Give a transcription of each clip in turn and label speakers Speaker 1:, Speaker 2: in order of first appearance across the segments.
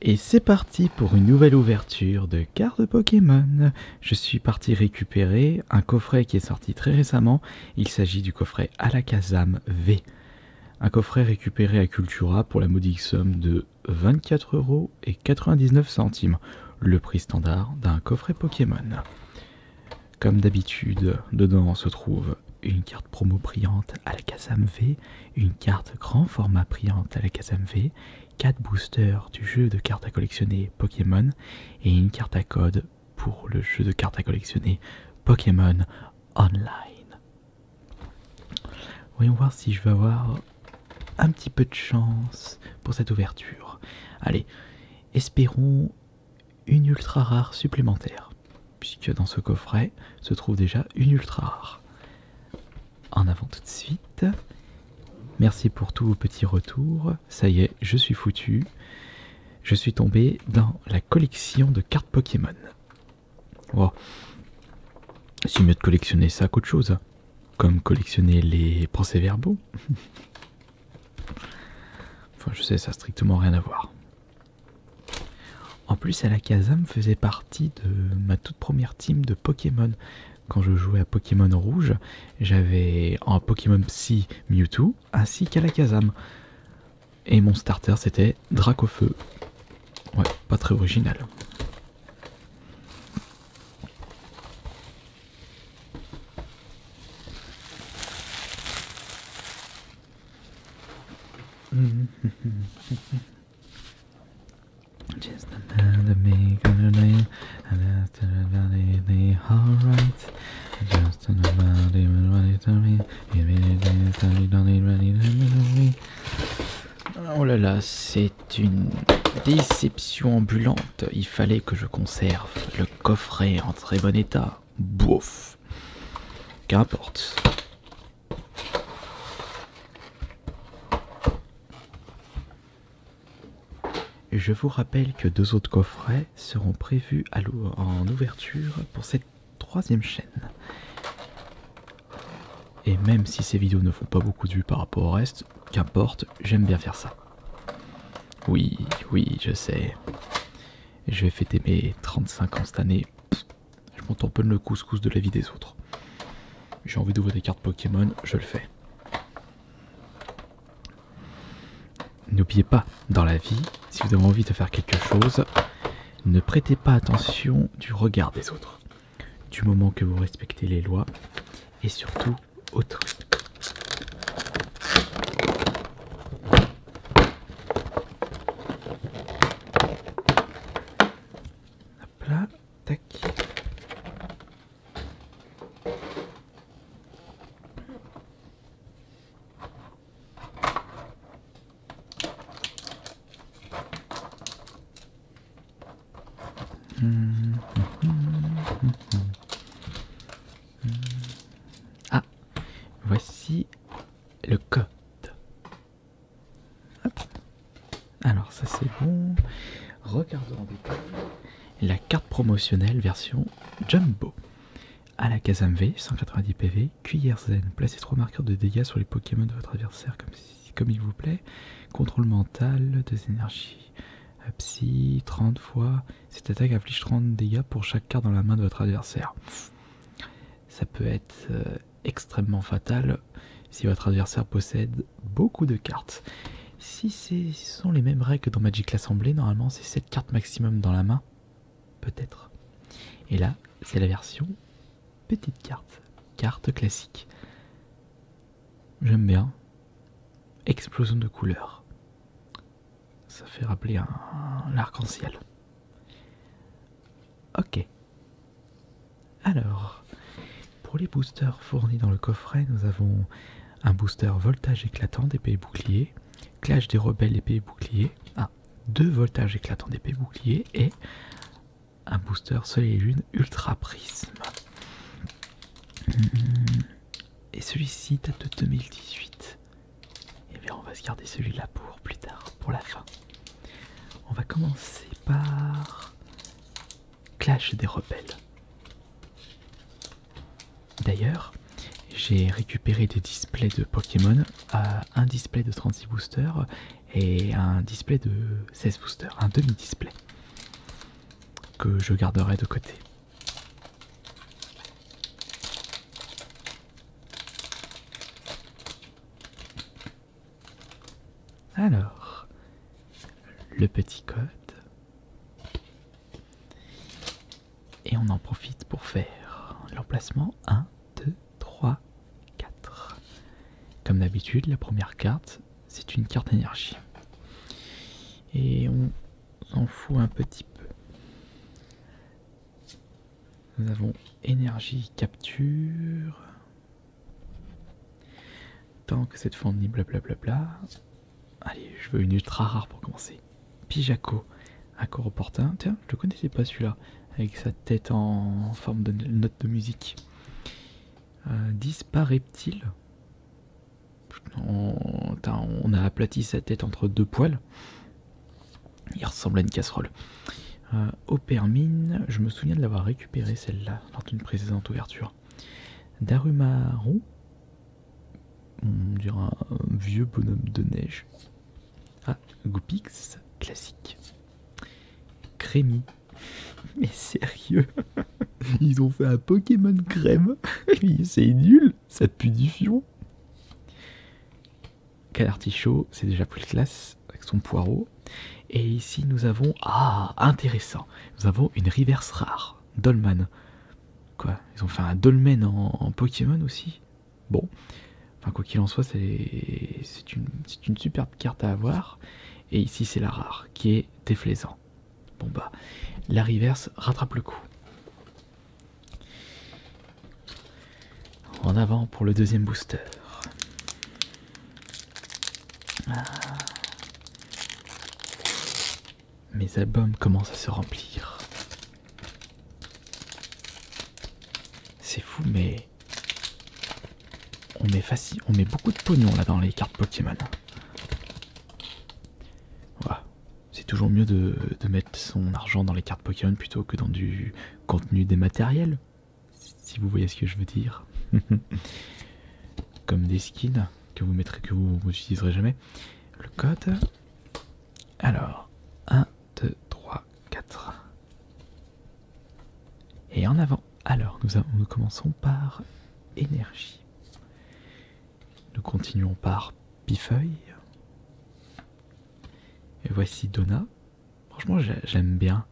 Speaker 1: Et c'est parti pour une nouvelle ouverture de cartes Pokémon. Je suis parti récupérer un coffret qui est sorti très récemment. Il s'agit du coffret Alakazam V. Un coffret récupéré à Cultura pour la modique somme de 24,99 €. Le prix standard d'un coffret Pokémon. Comme d'habitude, dedans se trouve une carte promo brillante Alakazam V, une carte grand format brillante Alakazam V, 4 boosters du jeu de cartes à collectionner Pokémon et une carte à code pour le jeu de cartes à collectionner Pokémon Online. Voyons voir si je vais avoir un petit peu de chance pour cette ouverture. Allez, espérons une ultra rare supplémentaire, puisque dans ce coffret se trouve déjà une ultra rare. En avant tout de suite. Merci pour tous vos petits retours. Ça y est, je suis foutu. Je suis tombé dans la collection de cartes Pokémon. Wow. C'est mieux de collectionner ça qu'autre chose. Comme collectionner les procès-verbaux. Enfin, je sais, ça n'a strictement rien à voir. En plus, Alakazam faisait partie de ma toute première team de Pokémon. Quand je jouais à Pokémon Rouge, j'avais un Pokémon Psy Mewtwo ainsi qu'Alakazam. Et mon starter c'était Dracofeu. Ouais, pas très original. Just another make on a name, and after the alright. Just another even what it told me, oh là là, c'est une déception ambulante. Il fallait que je conserve le coffret en très bon état. Bouf. Qu'importe. Je vous rappelle que 2 autres coffrets seront prévus en ouverture pour cette 3e chaîne. Et même si ces vidéos ne font pas beaucoup de vues par rapport au reste, qu'importe, j'aime bien faire ça. Oui, je sais. Je vais fêter mes 35 ans cette année. Je m'en tamponne le couscous de la vie des autres. J'ai envie d'ouvrir des cartes Pokémon, je le fais. N'oubliez pas, dans la vie, si vous avez envie de faire quelque chose, ne prêtez pas attention du regard des autres. Du moment que vous respectez les lois, et surtout autrui. Hop là, tac. Ah, voici le code. Hop. Alors ça c'est bon. Regardons en détail la carte promotionnelle version Jumbo. Alakazam V, 190 PV, cuillère zen. Placez 3 marqueurs de dégâts sur les Pokémon de votre adversaire comme il vous plaît. Contrôle mental, 2 énergies. Psy, 30 fois. Cette attaque inflige 30 dégâts pour chaque carte dans la main de votre adversaire. Ça peut être extrêmement fatal si votre adversaire possède beaucoup de cartes. Si ce sont les mêmes règles que dans Magic l'Assemblée, normalement c'est 7 cartes maximum dans la main. Peut-être. Et là, c'est la version petite carte. Carte classique. J'aime bien. Explosion de couleurs. Ça fait rappeler l'arc-en-ciel. Ok. Alors, pour les boosters fournis dans le coffret, nous avons un booster voltage éclatant d'épée et bouclier, clash des rebelles épée et bouclier, 2 voltages éclatants d'épée et bouclier et un booster soleil et lune ultra prisme. Et celui-ci date de 2018. Et bien on va se garder celui-là pour plus tard, pour la fin. On va commencer par Clash des rebelles. D'ailleurs, j'ai récupéré des displays de Pokémon, un display de 36 boosters et un display de 16 boosters, un demi-display que je garderai de côté. Alors, le petit code. Et on en profite pour faire l'emplacement 1, 2, 3, 4. Comme d'habitude, la première carte, c'est une carte énergie. Et on s'en fout un petit peu. Nous avons énergie capture. Tant que cette fournie blablabla. Allez, je veux une ultra rare pour commencer. Pijaco, accord opportun. Tiens, je le connaissais pas celui-là. Avec sa tête en forme de note de musique. Dispareptile. On a aplati sa tête entre deux poils. Il ressemble à une casserole. Opermine, je me souviens de l'avoir récupéré celle-là lors d'une précédente ouverture. Darumaru, on dirait un vieux bonhomme de neige. Ah, Goopix, classique. Crémy. Mais sérieux, ils ont fait un Pokémon crème. C'est nul, ça pue du fion. Calartichaud, c'est déjà plus classe avec son poireau. Et ici nous avons, ah intéressant, nous avons une reverse rare, Dolman. Quoi, ils ont fait un Dolmen en Pokémon aussi. Bon, enfin quoi qu'il en soit, c'est une superbe carte à avoir. Et ici c'est la rare, qui est déflaisant. Bon bah, la reverse rattrape le coup. En avant pour le deuxième booster. Ah. Mes albums commencent à se remplir. C'est fou, mais on met beaucoup de pognon là dans les cartes Pokémon. Voilà. C'est toujours mieux de mettre son argent dans les cartes Pokémon plutôt que dans du contenu dématériel, si vous voyez ce que je veux dire. Comme des skins que vous mettrez, que vous n'utiliserez jamais. Le code. Alors, 1, 2, 3, 4. Et en avant. Alors, nous commençons par énergie. Nous continuons par Pifeuille. Et voici Donna. Franchement, j'aime bien.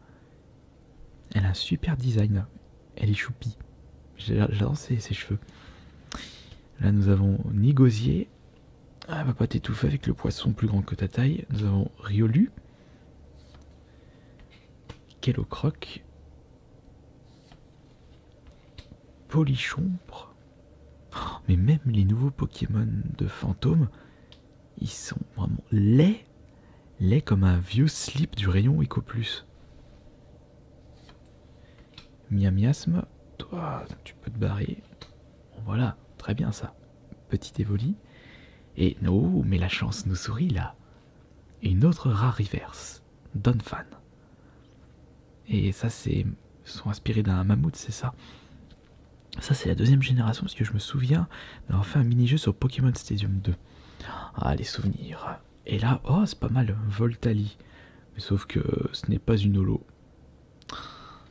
Speaker 1: Elle a un super design. Elle est choupie. J'adore ses cheveux. Là, nous avons Nigosier. Elle va pas t'étouffer avec le poisson plus grand que ta taille. Nous avons Riolu. Kellocroc. Polichombre. Oh, mais même les nouveaux Pokémon de fantômes, ils sont vraiment laids. Laids comme un vieux slip du rayon Eco Plus. Miamiasme. Toi, tu peux te barrer. Bon, voilà, très bien ça. Petit Évoli. Et oh, mais la chance nous sourit là. Et une autre rare reverse. Donphan. Et ça, sont inspirés d'un mammouth, c'est ça. Ça, c'est la deuxième génération, parce que je me souviens d'avoir fait un mini-jeu sur Pokémon Stadium 2. Ah, les souvenirs. Et là, oh, c'est pas mal, Voltali. Mais sauf que ce n'est pas une holo.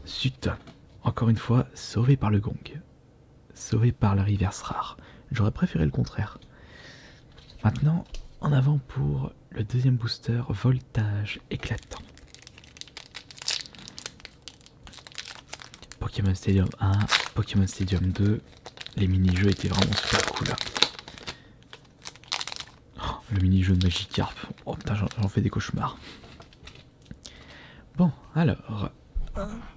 Speaker 1: Zut. Encore une fois, sauvé par le gong. Sauvé par la reverse rare. J'aurais préféré le contraire. Maintenant, en avant pour le deuxième booster, voltage éclatant. Pokémon Stadium 1, Pokémon Stadium 2, les mini-jeux étaient vraiment super cool. Oh, le mini-jeu de Magikarp, oh putain, j'en fais des cauchemars. Bon, alors,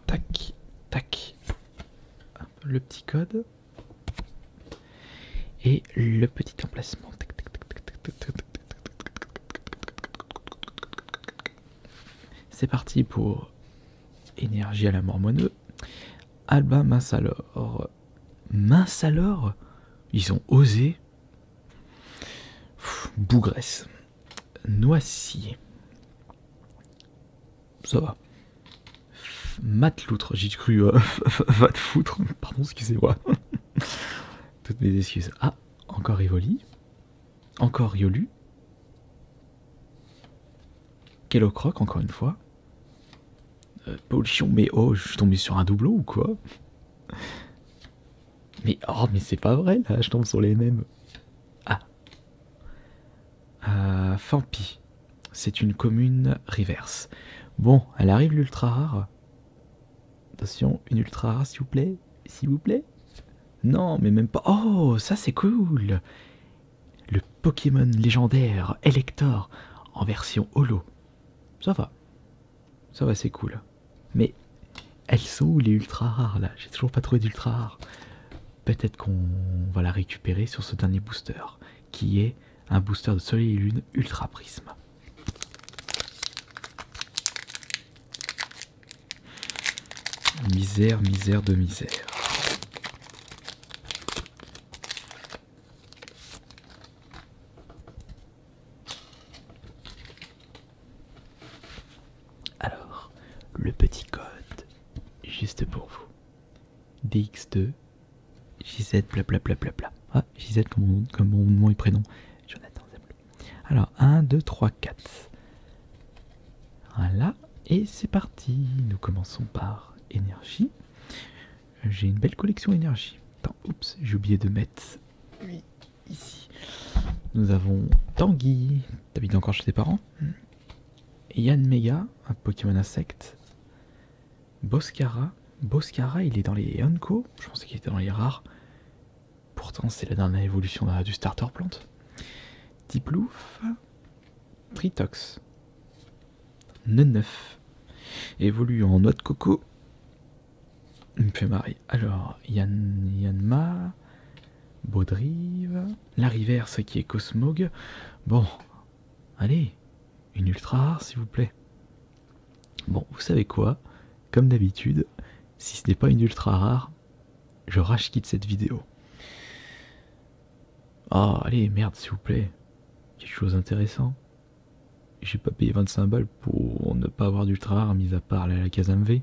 Speaker 1: tac, tac, le petit code et le petit emplacement. C'est parti pour énergie à la mormoneux. Alba Minsalor. Minsalor, ils ont osé. Bougresse. Noisy. Ça va. Mateloutre, j'ai cru va te foutre. Pardon, excusez-moi. Toutes mes excuses. Ah, encore Evoli. Encore Riolu. Kellocroc, encore une fois. Pollution, mais oh, je suis tombé sur un doublon ou quoi? Mais oh, mais c'est pas vrai là, je tombe sur les mêmes. Ah. Fampi. C'est une commune reverse. Bon, elle arrive l'ultra rare. Attention, une ultra rare s'il vous plaît. S'il vous plaît. Non, mais même pas. Oh, ça c'est cool. Le Pokémon légendaire Elector en version holo. Ça va. Ça va, c'est cool. Mais elles sont où les ultra rares là? J'ai toujours pas trouvé d'ultra rare. Peut-être qu'on va la récupérer sur ce dernier booster, qui est un booster de Soleil et Lune Ultra Prisme. Misère, misère de misère. Alors, le petit code, juste pour vous. DX2, JZ, blablabla. Ah, JZ comme mon nom et prénom. Jonathan Zemlo. Alors, 1, 2, 3, 4. Voilà, et c'est parti. Nous commençons par énergie. J'ai une belle collection énergie. Attends, oups, j'ai oublié de mettre lui ici. Nous avons Tanguy. T'habites encore chez tes parents? Yann Mega, un Pokémon insecte. Boscara. Boscara, il est dans les Onco. Je pensais qu'il était dans les rares. Pourtant, c'est la dernière évolution du starter plante. Tiplouf. Tritox. Neuf. Évolue en noix de coco. Il me fait marrer. Alors, Yanma. Baudrive. Lariverse qui est Cosmog. Bon. Allez. Une ultra rare, s'il vous plaît. Bon, vous savez quoi? Comme d'habitude, si ce n'est pas une ultra rare, je rage-quitte cette vidéo. Oh, allez, merde, s'il vous plaît. Quelque chose d'intéressant. J'ai pas payé 25 balles pour ne pas avoir d'ultra rare, mis à part la Kazam V.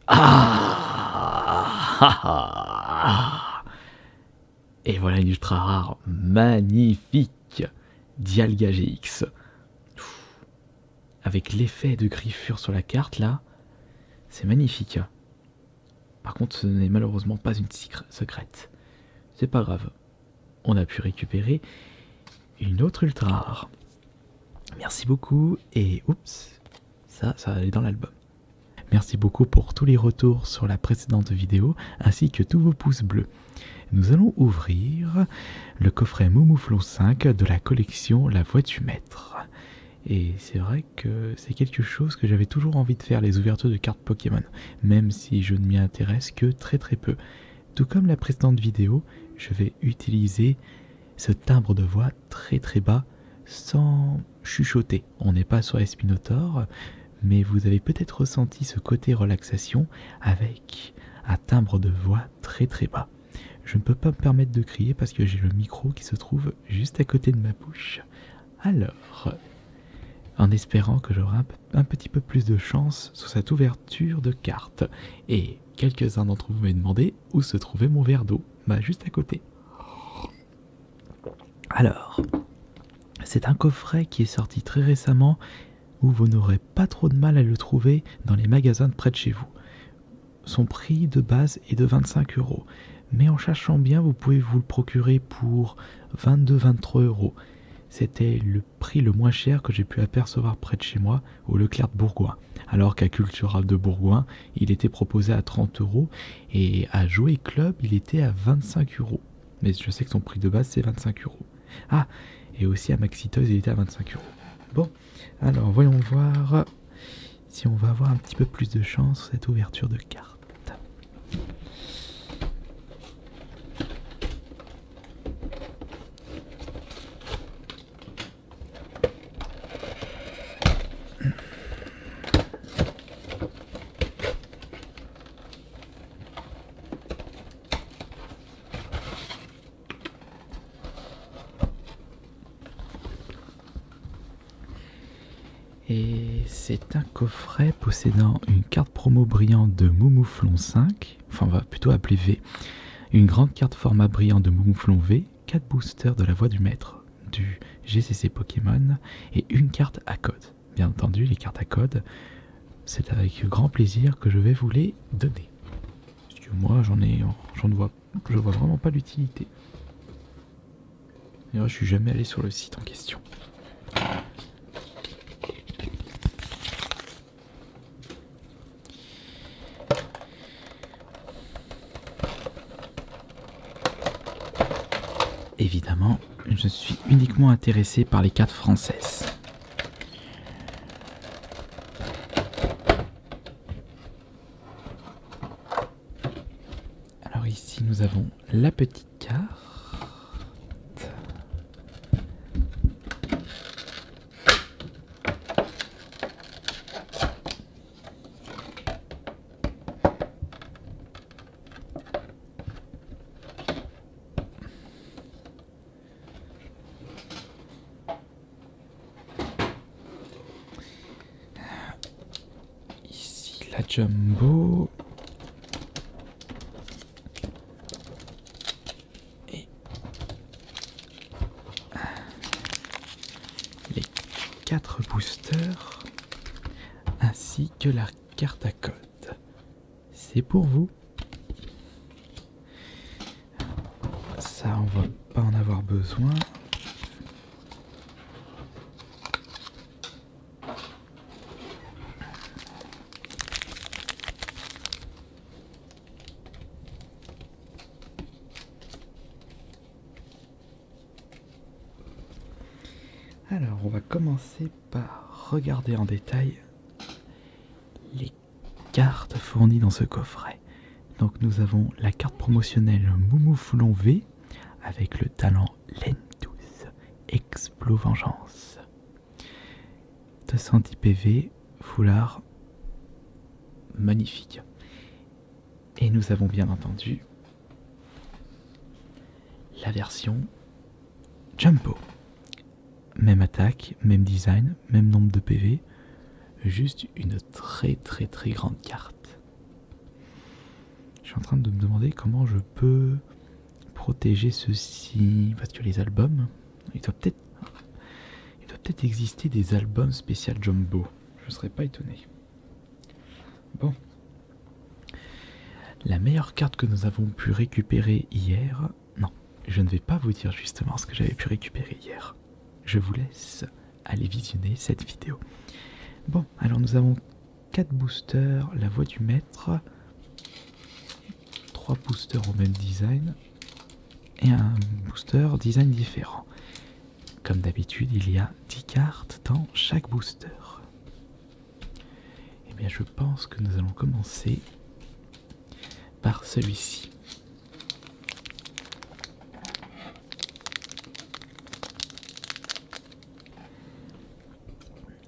Speaker 1: Ah, et voilà une ultra rare magnifique. Dialga GX. Avec l'effet de griffure sur la carte là, c'est magnifique. Par contre, ce n'est malheureusement pas une secrète. C'est pas grave. On a pu récupérer une autre ultra rare. Merci beaucoup et oups, ça va aller dans l'album. Merci beaucoup pour tous les retours sur la précédente vidéo ainsi que tous vos pouces bleus. Nous allons ouvrir le coffret Moumouflon 5 de la collection La Voix du Maître. Et c'est vrai que c'est quelque chose que j'avais toujours envie de faire, les ouvertures de cartes Pokémon, même si je ne m'y intéresse que très peu. Tout comme la précédente vidéo, je vais utiliser ce timbre de voix très bas, sans chuchoter. On n'est pas sur Espinotaur, mais vous avez peut-être ressenti ce côté relaxation avec un timbre de voix très bas. Je ne peux pas me permettre de crier parce que j'ai le micro qui se trouve juste à côté de ma bouche. Alors, en espérant que j'aurai un petit peu plus de chance sur cette ouverture de cartes. Et quelques-uns d'entre vous m'ont demandé où se trouvait mon verre d'eau. Bah, juste à côté. Alors, c'est un coffret qui est sorti très récemment où vous n'aurez pas trop de mal à le trouver dans les magasins de près de chez vous. Son prix de base est de 25 €. Mais en cherchant bien, vous pouvez vous le procurer pour 22-23 €. C'était le prix le moins cher que j'ai pu apercevoir près de chez moi, au Leclerc de Bourgoin. Alors qu'à Cultural de Bourgoin, il était proposé à 30 € et à Jouet Club, il était à 25 €. Mais je sais que son prix de base, c'est 25 €. Ah, et aussi à Maxi Toys, il était à 25 €. Bon, alors voyons voir si on va avoir un petit peu plus de chance sur cette ouverture de carte. Et c'est un coffret possédant une carte promo brillante de Moumouflon 5, enfin on va plutôt appeler V, une grande carte format brillant de Moumouflon V, 4 boosters de la Voix du Maître, du GCC Pokémon et une carte à code. Bien entendu, les cartes à code, c'est avec grand plaisir que je vais vous les donner. Parce que moi, je vois vraiment pas l'utilité. D'ailleurs, je suis jamais allé sur le site en question. Évidemment, je suis uniquement intéressé par les cartes françaises. Alors ici, nous avons la petite carte. La Jumbo et les 4 boosters ainsi que la carte à code. C'est pour vous. Ça, on va pas en avoir besoin. Alors, on va commencer par regarder en détail les cartes fournies dans ce coffret. Donc, nous avons la carte promotionnelle Moumouflon V avec le talent Len12, Explo Vengeance. 210 PV, foulard magnifique. Et nous avons bien entendu la version Jumbo. Même attaque, même design, même nombre de PV, juste une très grande carte. Je suis en train de me demander comment je peux protéger ceci, parce que les albums, il doit peut-être exister des albums spécial Jumbo, je serais pas étonné. Bon. La meilleure carte que nous avons pu récupérer hier, non, je ne vais pas vous dire justement ce que j'avais pu récupérer hier. Je vous laisse aller visionner cette vidéo. Bon, alors nous avons 4 boosters, la voix du maître, 3 boosters au même design et un booster design différent. Comme d'habitude, il y a 10 cartes dans chaque booster. Eh bien, je pense que nous allons commencer par celui-ci.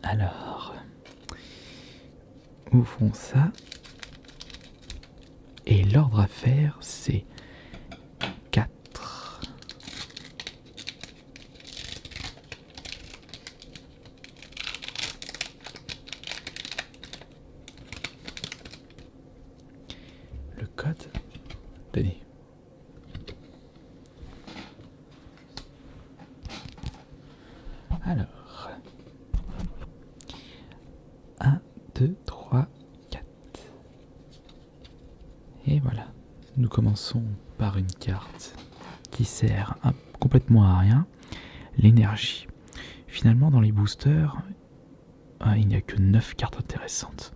Speaker 1: Alors, ouvrons ça. Et l'ordre à faire, c'est 4. Le code, tenez. Alors, 1, 2, 3, 4. Et voilà, nous commençons par une carte qui sert complètement à rien, l'énergie. Finalement, dans les boosters, il n'y a que 9 cartes intéressantes.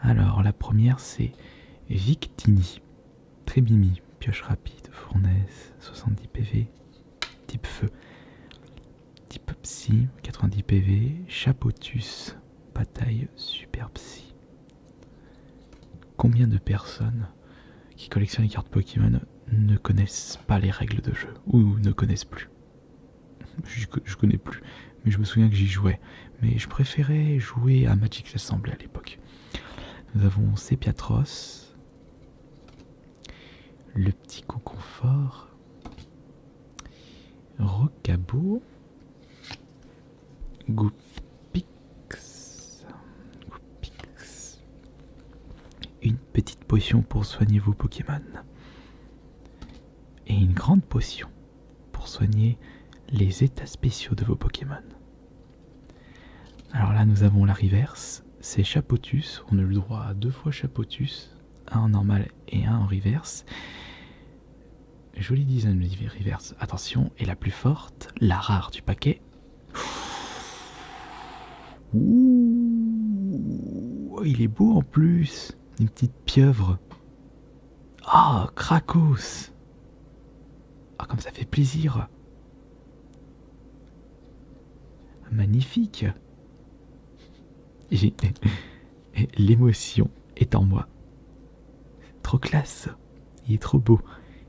Speaker 1: Alors, la première, c'est Victini, Trébimi, pioche rapide, fournaise, 70 PV, type feu. Type Psy, 90 PV, Chapotus, bataille super Psy. Combien de personnes qui collectionnent les cartes Pokémon ne connaissent pas les règles de jeu ou ne connaissent plus? Je connais plus, mais je me souviens que j'y jouais. Mais je préférais jouer à Magic Assembly à l'époque. Nous avons Sepiatros, le petit Coconfort, Rocabo, Goupix, une petite potion pour soigner vos Pokémon et une grande potion pour soigner les états spéciaux de vos Pokémon. Alors là, nous avons la reverse, c'est Chapotus. On a eu le droit à 2 fois Chapotus, un en normal et un en reverse. Joli design de reverse. Attention, et la plus forte, la rare du paquet. Ouh, il est beau en plus. Une petite pieuvre. Ah, oh, Krakos. Ah, comme ça fait plaisir. Magnifique. L'émotion est en moi. Trop classe. Il est trop beau.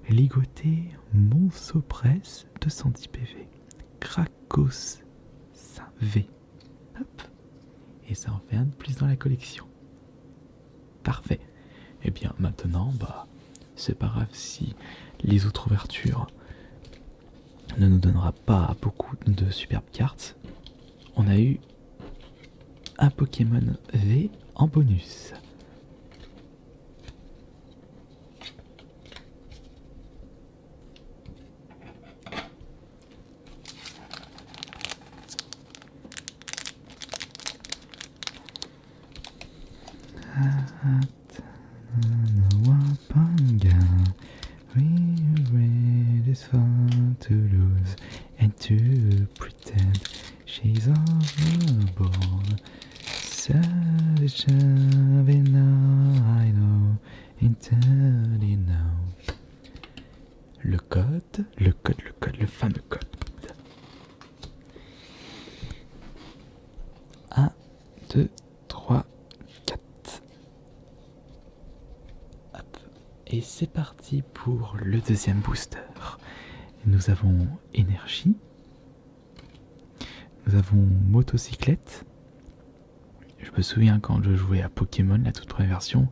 Speaker 1: Ligoté Monsopress 210 PV. Krakos 5V. Hop. Et ça en fait un de plus dans la collection. Parfait. Et bien maintenant, bah, c'est pas grave si les autres ouvertures ne nous donnera pas beaucoup de superbes cartes. On a eu un Pokémon V en bonus. Wapanga, we read is fun to lose and to pretend she's overboard. Savage I know, entirely now. Le code, le fameux code. 1, 2, 3, 4. Hop. Et c'est parti pour le deuxième booster. Nous avons énergie. Nous avons motocyclette. Je me souviens quand je jouais à Pokémon, la toute première version,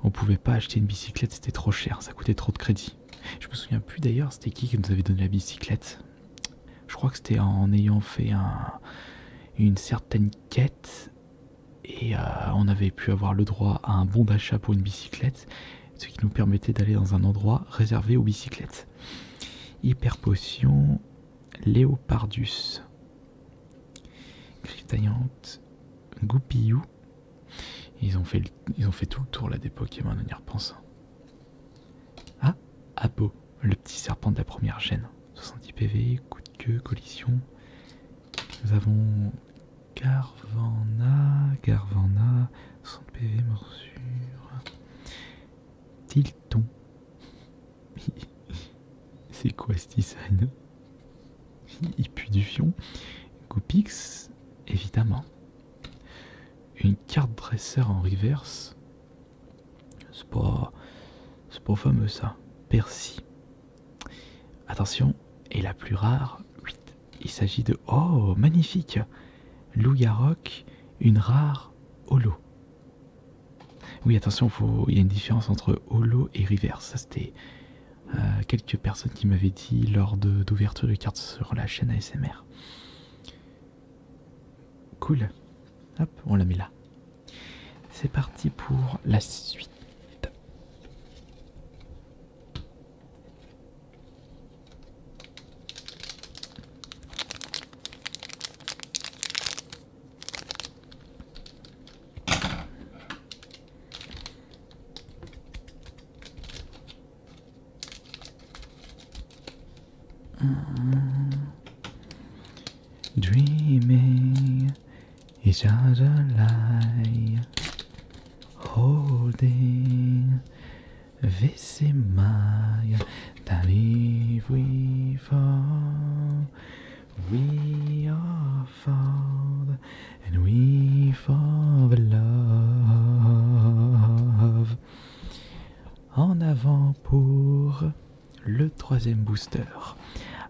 Speaker 1: on pouvait pas acheter une bicyclette, c'était trop cher, ça coûtait trop de crédit. Je me souviens plus d'ailleurs, c'était qui nous avait donné la bicyclette. Je crois que c'était en ayant fait une certaine quête et on avait pu avoir le droit à un bon d'achat pour une bicyclette, ce qui nous permettait d'aller dans un endroit réservé aux bicyclettes. Hyper potion, Léopardus, Griffe taillante, Goupillou. Ils ont fait tout le tour là des Pokémon en y repensant. Ah, Abo, le petit serpent de la première gêne. 70 PV, coup de queue, collision. Nous avons Garvana, 60 PV, morsure. Tilton. C'est quoi ce design? Il pue du fion. Goupix, évidemment. Une carte dresseur en reverse. C'est pas fameux ça. Percy. Attention, et la plus rare, 8. Il s'agit de... Oh, magnifique! Loup-Garok, une rare holo. Oui, attention, il y a une différence entre holo et reverse. Ça, c'était quelques personnes qui m'avaient dit lors d'ouverture de cartes sur la chaîne ASMR. Cool. Hop, on la met là. C'est parti pour la suite. Dreaming each other lie, holding this in mind, that if we fall, we are fall, and we fall in love. En avant pour le troisième booster,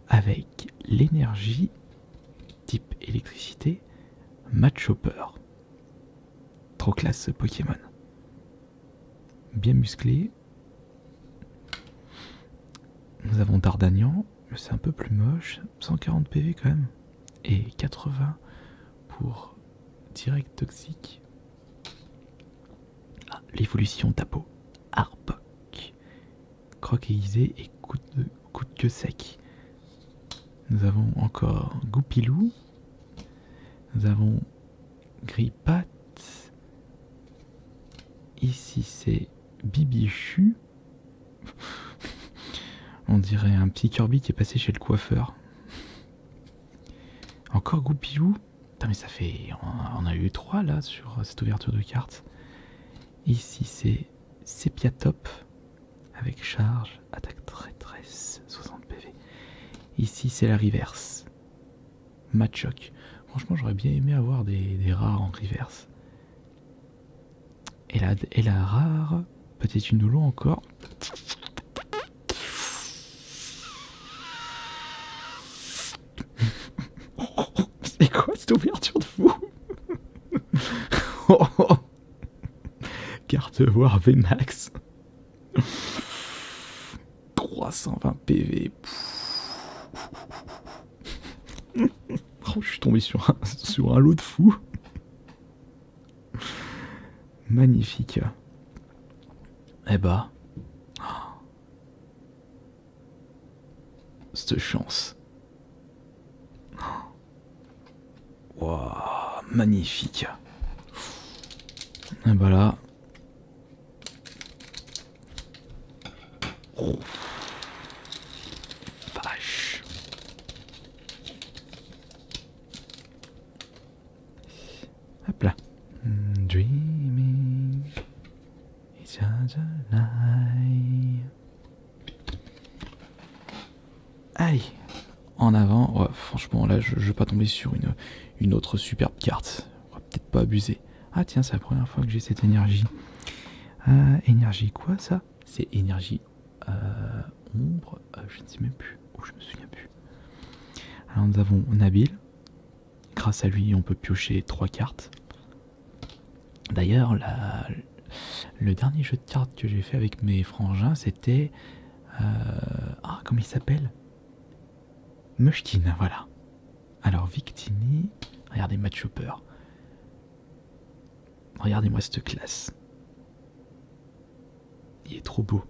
Speaker 1: avec l'énergie type électricité, Machopper. Trop classe ce Pokémon. Bien musclé. Nous avons Dardanian, mais c'est un peu plus moche. 140 PV quand même. Et 80 pour direct toxique. Ah, l'évolution Tapo. Arbok. Croc aiguisé et coup de queue sec. Nous avons encore Goupilou. Nous avons Grippat. Ici c'est Bibichu. On dirait un petit Kirby qui est passé chez le coiffeur. Encore Goupilou. Putain mais ça fait... On a eu 3 là sur cette ouverture de carte. Ici c'est Sepiatop. Avec charge, attaque traîtresse, 60 PV. Ici c'est la reverse. Machoc. Franchement j'aurais bien aimé avoir des rares en reverse. Et la rare, peut-être une holo encore. C'est quoi cette ouverture de fou? Carte voir VMAX. 320 PV. Oh, je suis tombé sur un lot de fou. Magnifique. Eh bah. Cette chance. Wow, magnifique. Et bah là. Oh. Vache. Hop là. Dreaming is just a lie. Allez, en avant. Ouais, franchement, là, je vais pas tomber sur une autre superbe carte. On va peut-être pas abuser. Ah tiens, c'est la première fois que j'ai cette énergie. Énergie quoi ça? C'est énergie ombre. Je ne sais même plus. Oh, je me souviens plus. Alors nous avons Nabil. Grâce à lui, on peut piocher 3 cartes. D'ailleurs, le dernier jeu de cartes que j'ai fait avec mes frangins, c'était... comment il s'appelle? Mushkin, voilà. Alors, Victini... Regardez, Match Hopper. Regardez-moi cette classe. Il est trop beau.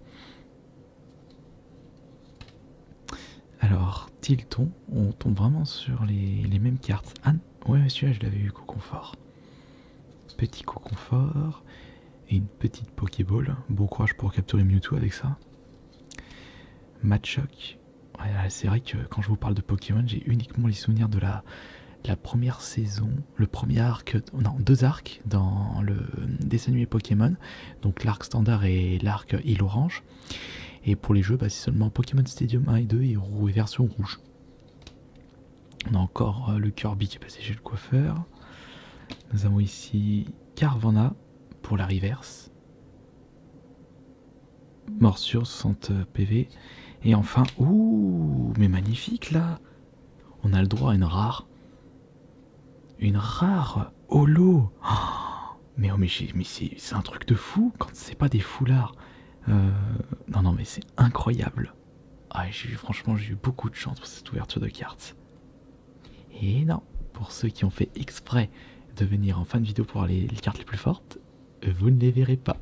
Speaker 1: Alors, Tilton, on tombe vraiment sur les mêmes cartes. Ah, ouais, celui-là, je l'avais eu Coconfort. Petit Coconfort et une petite Pokéball. Bon courage pour capturer Mewtwo avec ça. Machoc. Ouais, c'est vrai que quand je vous parle de Pokémon, j'ai uniquement les souvenirs de la première saison, le premier arc, non, 2 arcs dans le dessin animé Pokémon. Donc l'arc standard et l'arc île orange. Et pour les jeux, bah, c'est seulement Pokémon Stadium 1 et 2 et version rouge. On a encore le Kirby qui est passé chez le coiffeur. Nous avons ici Carvanha pour la reverse. Morsure, 60 PV. Et enfin, ouh, mais magnifique là. On a le droit à une rare. Une rare holo. Oh, mais c'est un truc de fou quand c'est pas des foulards. Non, mais c'est incroyable. Ah, franchement, j'ai eu beaucoup de chance pour cette ouverture de cartes. Et non, pour ceux qui ont fait exprès de venir en fin de vidéo pour voir les cartes les plus fortes, vous ne les verrez pas.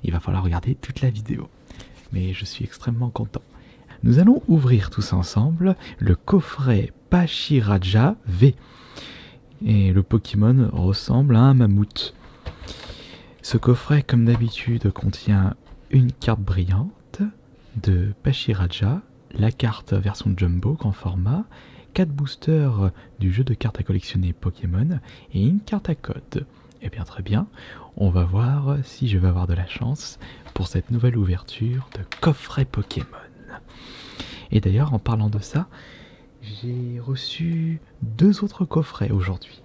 Speaker 1: Il va falloir regarder toute la vidéo. Mais je suis extrêmement content. Nous allons ouvrir tous ensemble le coffret Pachiraja V. Et le Pokémon ressemble à un mammouth. Ce coffret, comme d'habitude, contient une carte brillante de Pachiraja, la carte version Jumbo grand format, 4 boosters du jeu de cartes à collectionner Pokémon et une carte à code. Et bien très bien, on va voir si je vais avoir de la chance pour cette nouvelle ouverture de coffret Pokémon. Et d'ailleurs, en parlant de ça, j'ai reçu 2 autres coffrets aujourd'hui.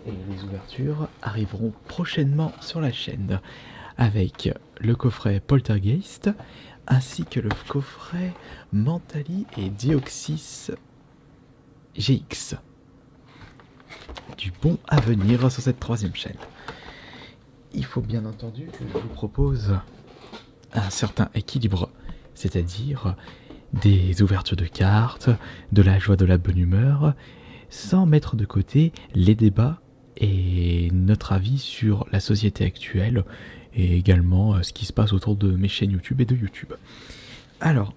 Speaker 1: Et les ouvertures arriveront prochainement sur la chaîne, avec le coffret Poltergeist, ainsi que le coffret Mentali et Deoxys GX. Du bon à venir sur cette 3e chaîne. Il faut bien entendu que je vous propose un certain équilibre, c'est-à-dire des ouvertures de cartes, de la joie, de la bonne humeur, sans mettre de côté les débats et notre avis sur la société actuelle et également ce qui se passe autour de mes chaînes YouTube et de YouTube. Alors,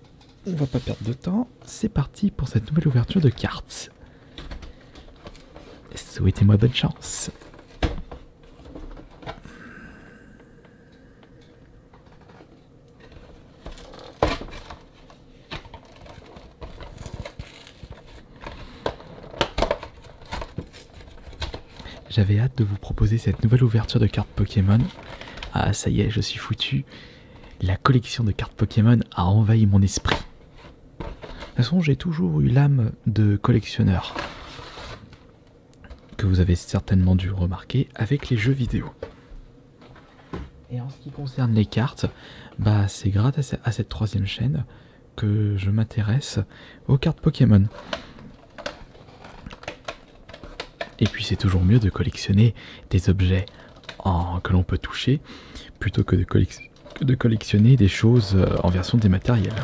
Speaker 1: on va pas perdre de temps. C'est parti pour cette nouvelle ouverture de cartes. Souhaitez-moi bonne chance. J'avais hâte de vous proposer cette nouvelle ouverture de cartes Pokémon. Ah, ça y est, je suis foutu. La collection de cartes Pokémon a envahi mon esprit. De toute façon, j'ai toujours eu l'âme de collectionneur. Que vous avez certainement dû remarquer avec les jeux vidéo. Et en ce qui concerne les cartes, bah c'est grâce à cette troisième chaîne que je m'intéresse aux cartes Pokémon. Et puis c'est toujours mieux de collectionner des objets que l'on peut toucher plutôt que de collectionner des choses en version dématérielle.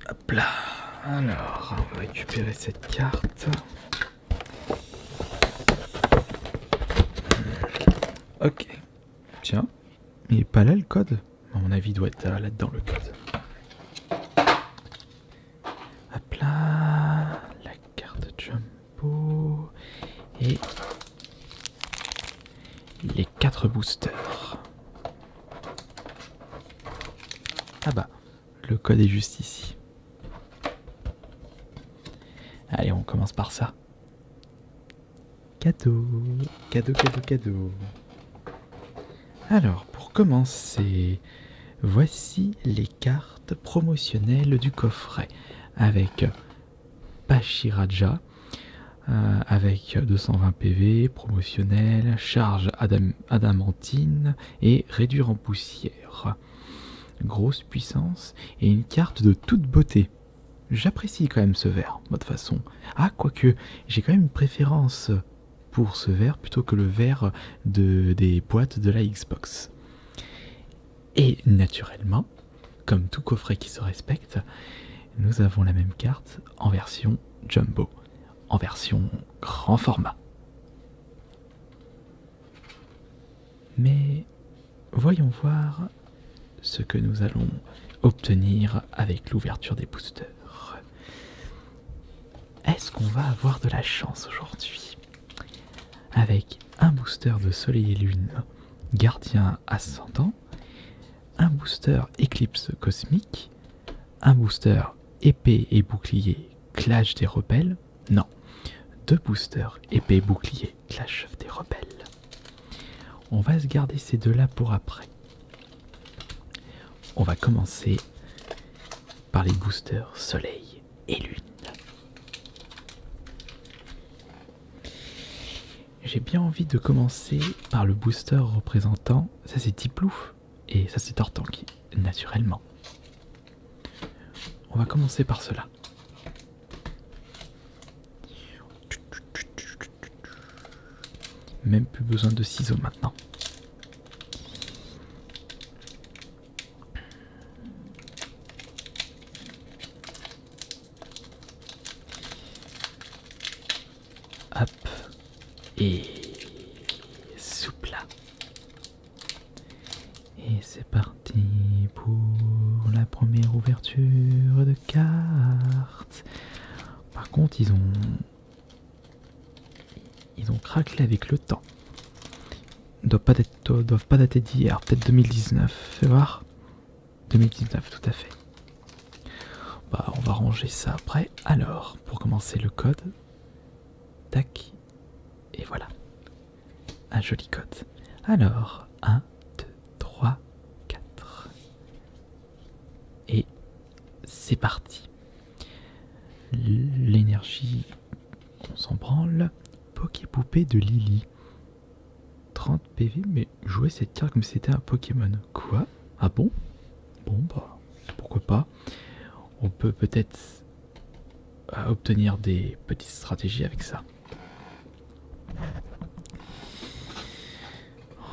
Speaker 1: Hop là. Alors, on va récupérer cette carte. Ok. Tiens, il n'est pas là le code. À mon avis, il doit être là-dedans le code. Hop là, la carte Jumbo et les 4 boosters. Ah bah, le code est juste ici. Allez, on commence par ça. Cadeau, cadeau, cadeau, cadeau. Alors, pour commencer, voici les cartes promotionnelles du coffret avec Pachiraja, avec 220 PV, promotionnel, charge adamantine et réduire en poussière. Grosse puissance et une carte de toute beauté. J'apprécie quand même ce vert, de toute façon. Ah, quoique, j'ai quand même une préférence pour ce vert plutôt que le vert des boîtes de la Xbox. Et naturellement, comme tout coffret qui se respecte, nous avons la même carte en version Jumbo, en version grand format. Mais voyons voir ce que nous allons obtenir avec l'ouverture des boosters. Est-ce qu'on va avoir de la chance aujourd'hui? Avec un booster de Soleil et Lune, Gardien Ascendant, un booster Éclipse Cosmique, un booster Épée et Bouclier Clash des Rebelles, non, 2 boosters Épée et Bouclier Clash des Rebelles. On va se garder ces deux-là pour après. On va commencer par les boosters Soleil et Lune. J'ai bien envie de commencer par le booster représentant, ça c'est Tiplouf et ça c'est Tortank, naturellement. On va commencer par cela. Même plus besoin de ciseaux maintenant. Hop. Et souple. Et c'est parti pour la première ouverture de cartes. Par contre, ils ont craquelé avec le temps. Ils doivent pas dater d'hier, peut-être 2019. Fais voir. 2019, tout à fait. Bah, on va ranger ça après. Alors, pour commencer le code. Tac. Et voilà. Un joli code. Alors, 1, 2, 3, 4. Et c'est parti. L'énergie, on s'en branle. Poképoupée de Lily. 30 PV, mais jouer cette carte comme si c'était un Pokémon. Quoi? Ah bon? Bon bah, pourquoi pas. On peut peut-être obtenir des petites stratégies avec ça.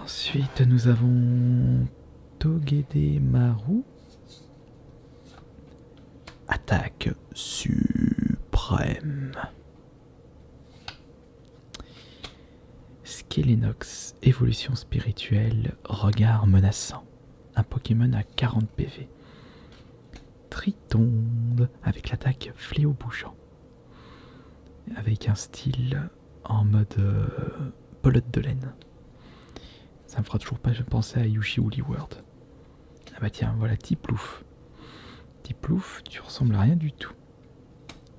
Speaker 1: Ensuite, nous avons Togedemaru. Attaque suprême. Kelenox, évolution spirituelle, regard menaçant. Un Pokémon à 40 PV. Tritonde, avec l'attaque fléau bougeant. Avec un style en mode pelote de laine. Ça me fera toujours pas penser à Yoshi Woolly World. Ah bah tiens, voilà Tiplouf. Tiplouf, tu ressembles à rien du tout.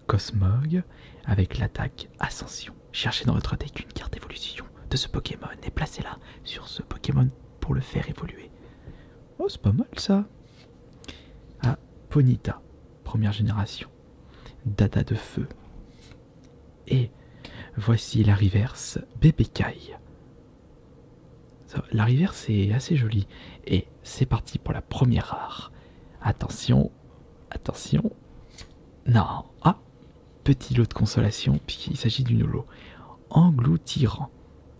Speaker 1: Cosmog, avec l'attaque Ascension. Cherchez dans votre deck une carte d'évolution de ce Pokémon et placez-la sur ce Pokémon pour le faire évoluer. Oh, c'est pas mal ça. Ah, Ponyta, première génération. Dada de feu. Et voici la reverse Bébécaille. La reverse est assez jolie. Et c'est parti pour la première rare. Attention, attention. Non, ah, petit lot de consolation, puisqu'il s'agit d'une holo. Engloutirant,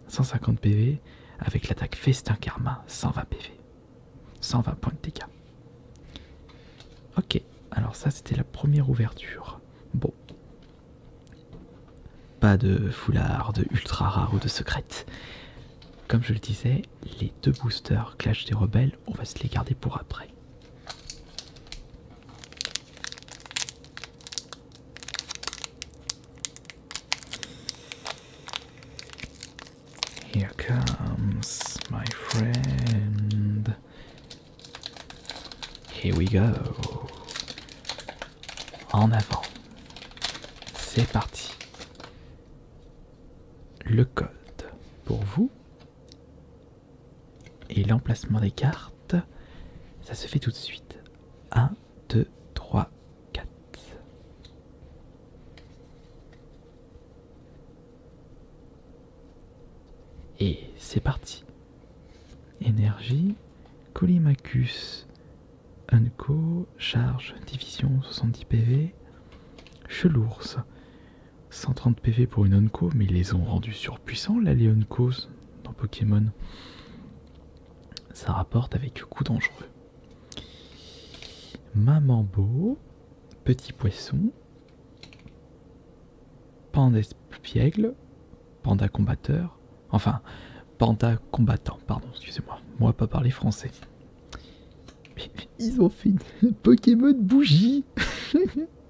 Speaker 1: 150 PV, avec l'attaque Festin Karma, 120 PV. 120 points de dégâts. Ok, alors ça c'était la première ouverture. Bon. Pas de foulard, de ultra rare ou de secrète. Comme je le disais, les 2 boosters Clash des Rebelles, on va se les garder pour après. Here comes my friend. Here we go. En avant. C'est parti. Le code pour vous. Et l'emplacement des cartes, ça se fait tout de suite. 1, 2, 3, 4. Et c'est parti. Énergie, Collimacus, Unco, charge, division, 70 PV, Chelours, 130 PV pour une Unco, mais ils les ont rendus surpuissants là les Uncos dans Pokémon. Ça rapporte avec coup dangereux. Mamambo, petit poisson, panda espiègle, panda combatteur, enfin panda combattant, pardon, excusez-moi, moi pas parler français. Mais ils ont fait une Pokémon bougie.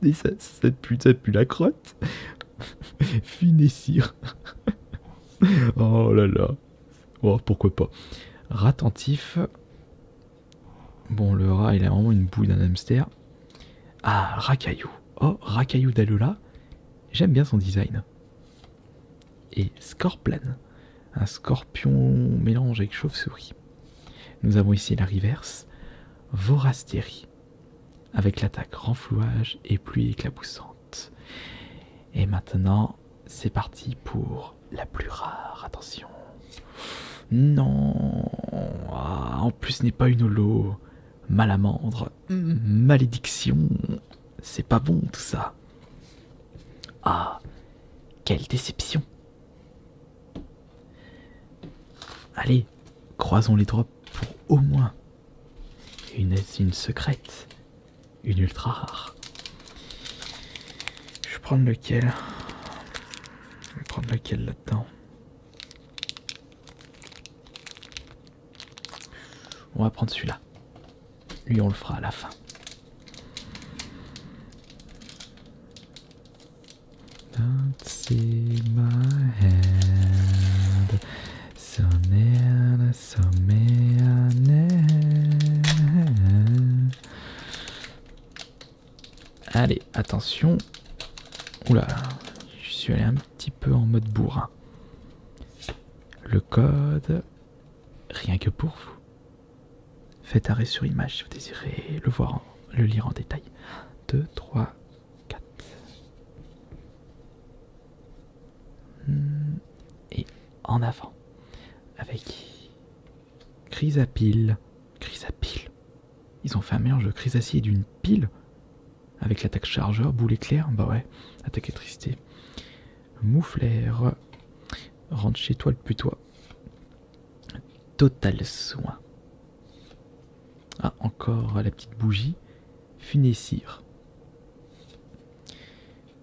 Speaker 1: Et ça pue la crotte. Finessir. Oh là là. Oh, pourquoi pas. Ratentif. Bon, le rat, il a vraiment une bouille d'un hamster. Ah, Racaillou. Oh, Racaillou d'Alola. J'aime bien son design. Et Scorplan. Un scorpion mélange avec chauve-souris. Nous avons ici la reverse. Vorastérie. Avec l'attaque renflouage et pluie éclaboussante. Et maintenant, c'est parti pour la plus rare. Attention. Non, ah, en plus ce n'est pas une holo. Malamandre, malédiction, c'est pas bon tout ça. Ah, quelle déception. Allez, croisons les drops pour au moins une secrète, une ultra rare. Je vais prendre lequel? Je vais prendre lequel là-dedans? On va prendre celui-là. Lui, on le fera à la fin. Don't see my hand, so near, so near. Allez, attention. Oula, je suis allé un petit peu en mode bourrin. Le code, rien que pour vous. Faites arrêt sur image si vous désirez le voir, le lire en détail. 2, 3, 4. Et en avant. Avec Chrysapile. Chrysapile. Ils ont fait un mélange de Chrysacie et d'une pile. Avec l'attaque chargeur, boule éclair. Bah ouais, attaque électricité. Mouflère. Rentre chez toi le putois. Total soin. Ah, encore la petite bougie. Funessir.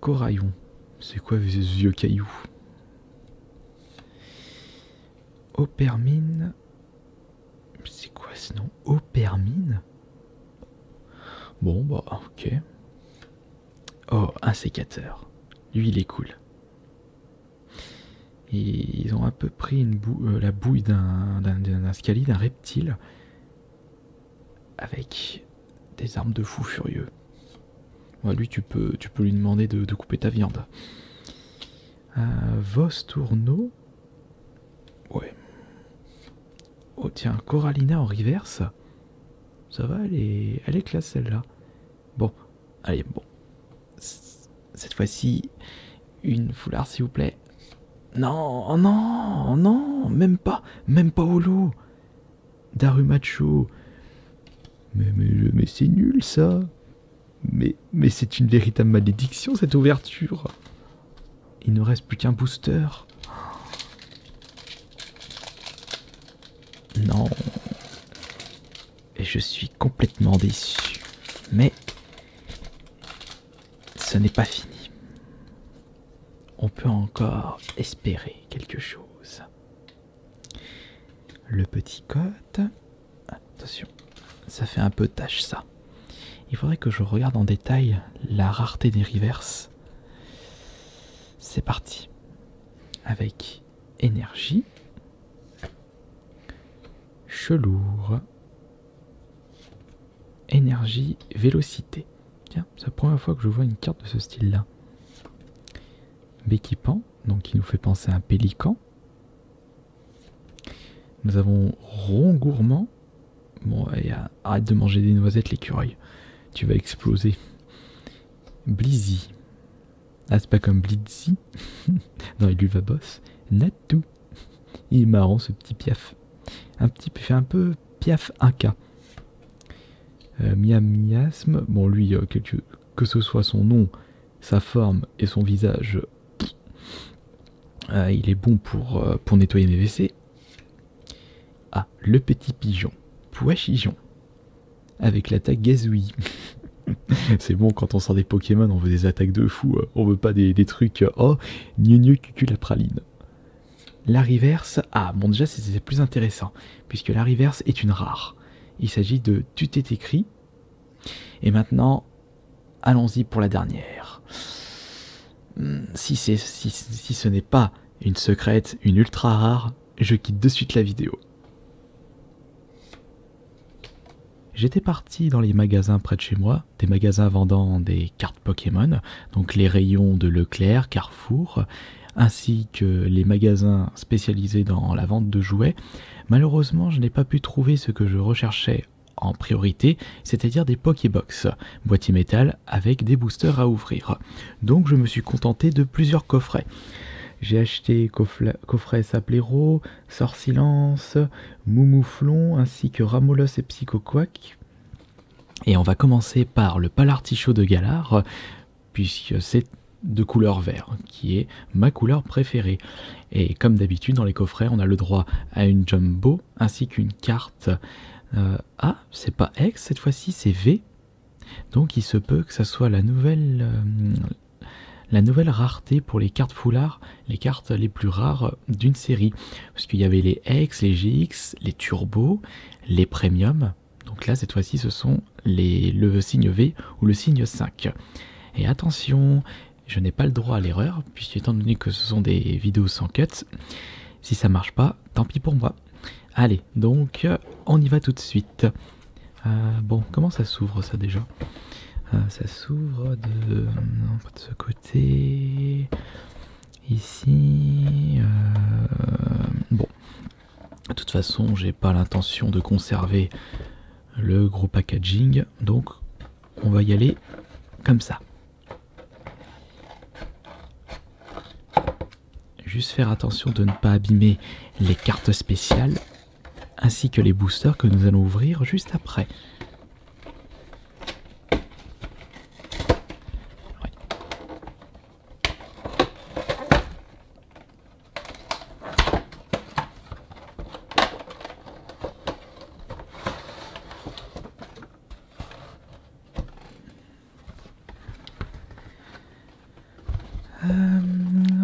Speaker 1: Coraillon. C'est quoi ces vieux cailloux? Opermine. C'est quoi ce nom? Opermine? Bon, bah, ok. Oh, un sécateur. Lui, il est cool. Et ils ont un peu pris la bouille d'un scali, d'un reptile, avec des armes de fou furieux. Ouais, lui, tu peux lui demander de couper ta viande. Vos tourneau. Ouais. Oh tiens, Corallina en reverse. Ça va, elle est classe celle-là. Bon, allez, bon. Cette fois-ci, une foulard s'il vous plaît. Non, non, non, même pas holo. Darumacho. Mais c'est nul ça. Mais c'est une véritable malédiction cette ouverture. Il ne reste plus qu'un booster. Non. Et je suis complètement déçu. Mais ce n'est pas fini. On peut encore espérer quelque chose. Le petit cote. Attention, ça fait un peu tâche ça. Il faudrait que je regarde en détail la rareté des reverses. C'est parti. Avec énergie. Chelour. Énergie, vélocité. Tiens, c'est la première fois que je vois une carte de ce style-là. Béquipant, donc qui nous fait penser à un pélican. Nous avons rond gourmand. Bon, arrête de manger des noisettes, l'écureuil. Tu vas exploser. Blizzy. Ah, c'est pas comme Blizzy. Non, il lui va boss. Natou. Il est marrant ce petit piaf. Il fait un peu piaf 1K. Miasme. Bon, lui, que ce soit son nom, sa forme et son visage, il est bon pour nettoyer mes WC. Ah, le petit pigeon. Poichigeon. Avec l'attaque gazouille. C'est bon, quand on sort des Pokémon, on veut des attaques de fou. On veut pas des trucs. Oh, gneu cucu la praline. La reverse. Ah, bon, déjà, c'est plus intéressant. Puisque la reverse est une rare. Il s'agit de Tu t'es écrit. Et maintenant, allons-y pour la dernière. Si ce n'est pas une secrète, une ultra rare, je quitte de suite la vidéo. J'étais parti dans les magasins près de chez moi, des magasins vendant des cartes Pokémon, donc les rayons de Leclerc, Carrefour, ainsi que les magasins spécialisés dans la vente de jouets. Malheureusement, je n'ai pas pu trouver ce que je recherchais en priorité, c'est-à-dire des Pokébox, boîtier métal avec des boosters à ouvrir. Donc je me suis contenté de plusieurs coffrets. J'ai acheté coffret Saplero, Sorsilence, Moumouflon, ainsi que Ramolos et Psychoquack. Et on va commencer par le Palartichaut de Galar, puisque c'est de couleur vert, qui est ma couleur préférée. Et comme d'habitude, dans les coffrets, on a le droit à une Jumbo, ainsi qu'une carte. Ah, c'est pas X, cette fois-ci, c'est V. Donc il se peut que ça soit la nouvelle rareté pour les cartes foulard, les cartes les plus rares d'une série. Parce qu'il y avait les X, les GX, les Turbo, les Premium. Donc là, cette fois-ci, ce sont le signe V ou le signe 5. Et attention, je n'ai pas le droit à l'erreur, puisque étant donné que ce sont des vidéos sans cut, si ça marche pas, tant pis pour moi. Allez, donc on y va tout de suite. Bon, comment ça s'ouvre ça déjà? Ça s'ouvre non, pas de ce côté. Ici. Bon. De toute façon, j'ai pas l'intention de conserver le gros packaging. Donc, on va y aller comme ça. Juste faire attention de ne pas abîmer les cartes spéciales, ainsi que les boosters que nous allons ouvrir juste après.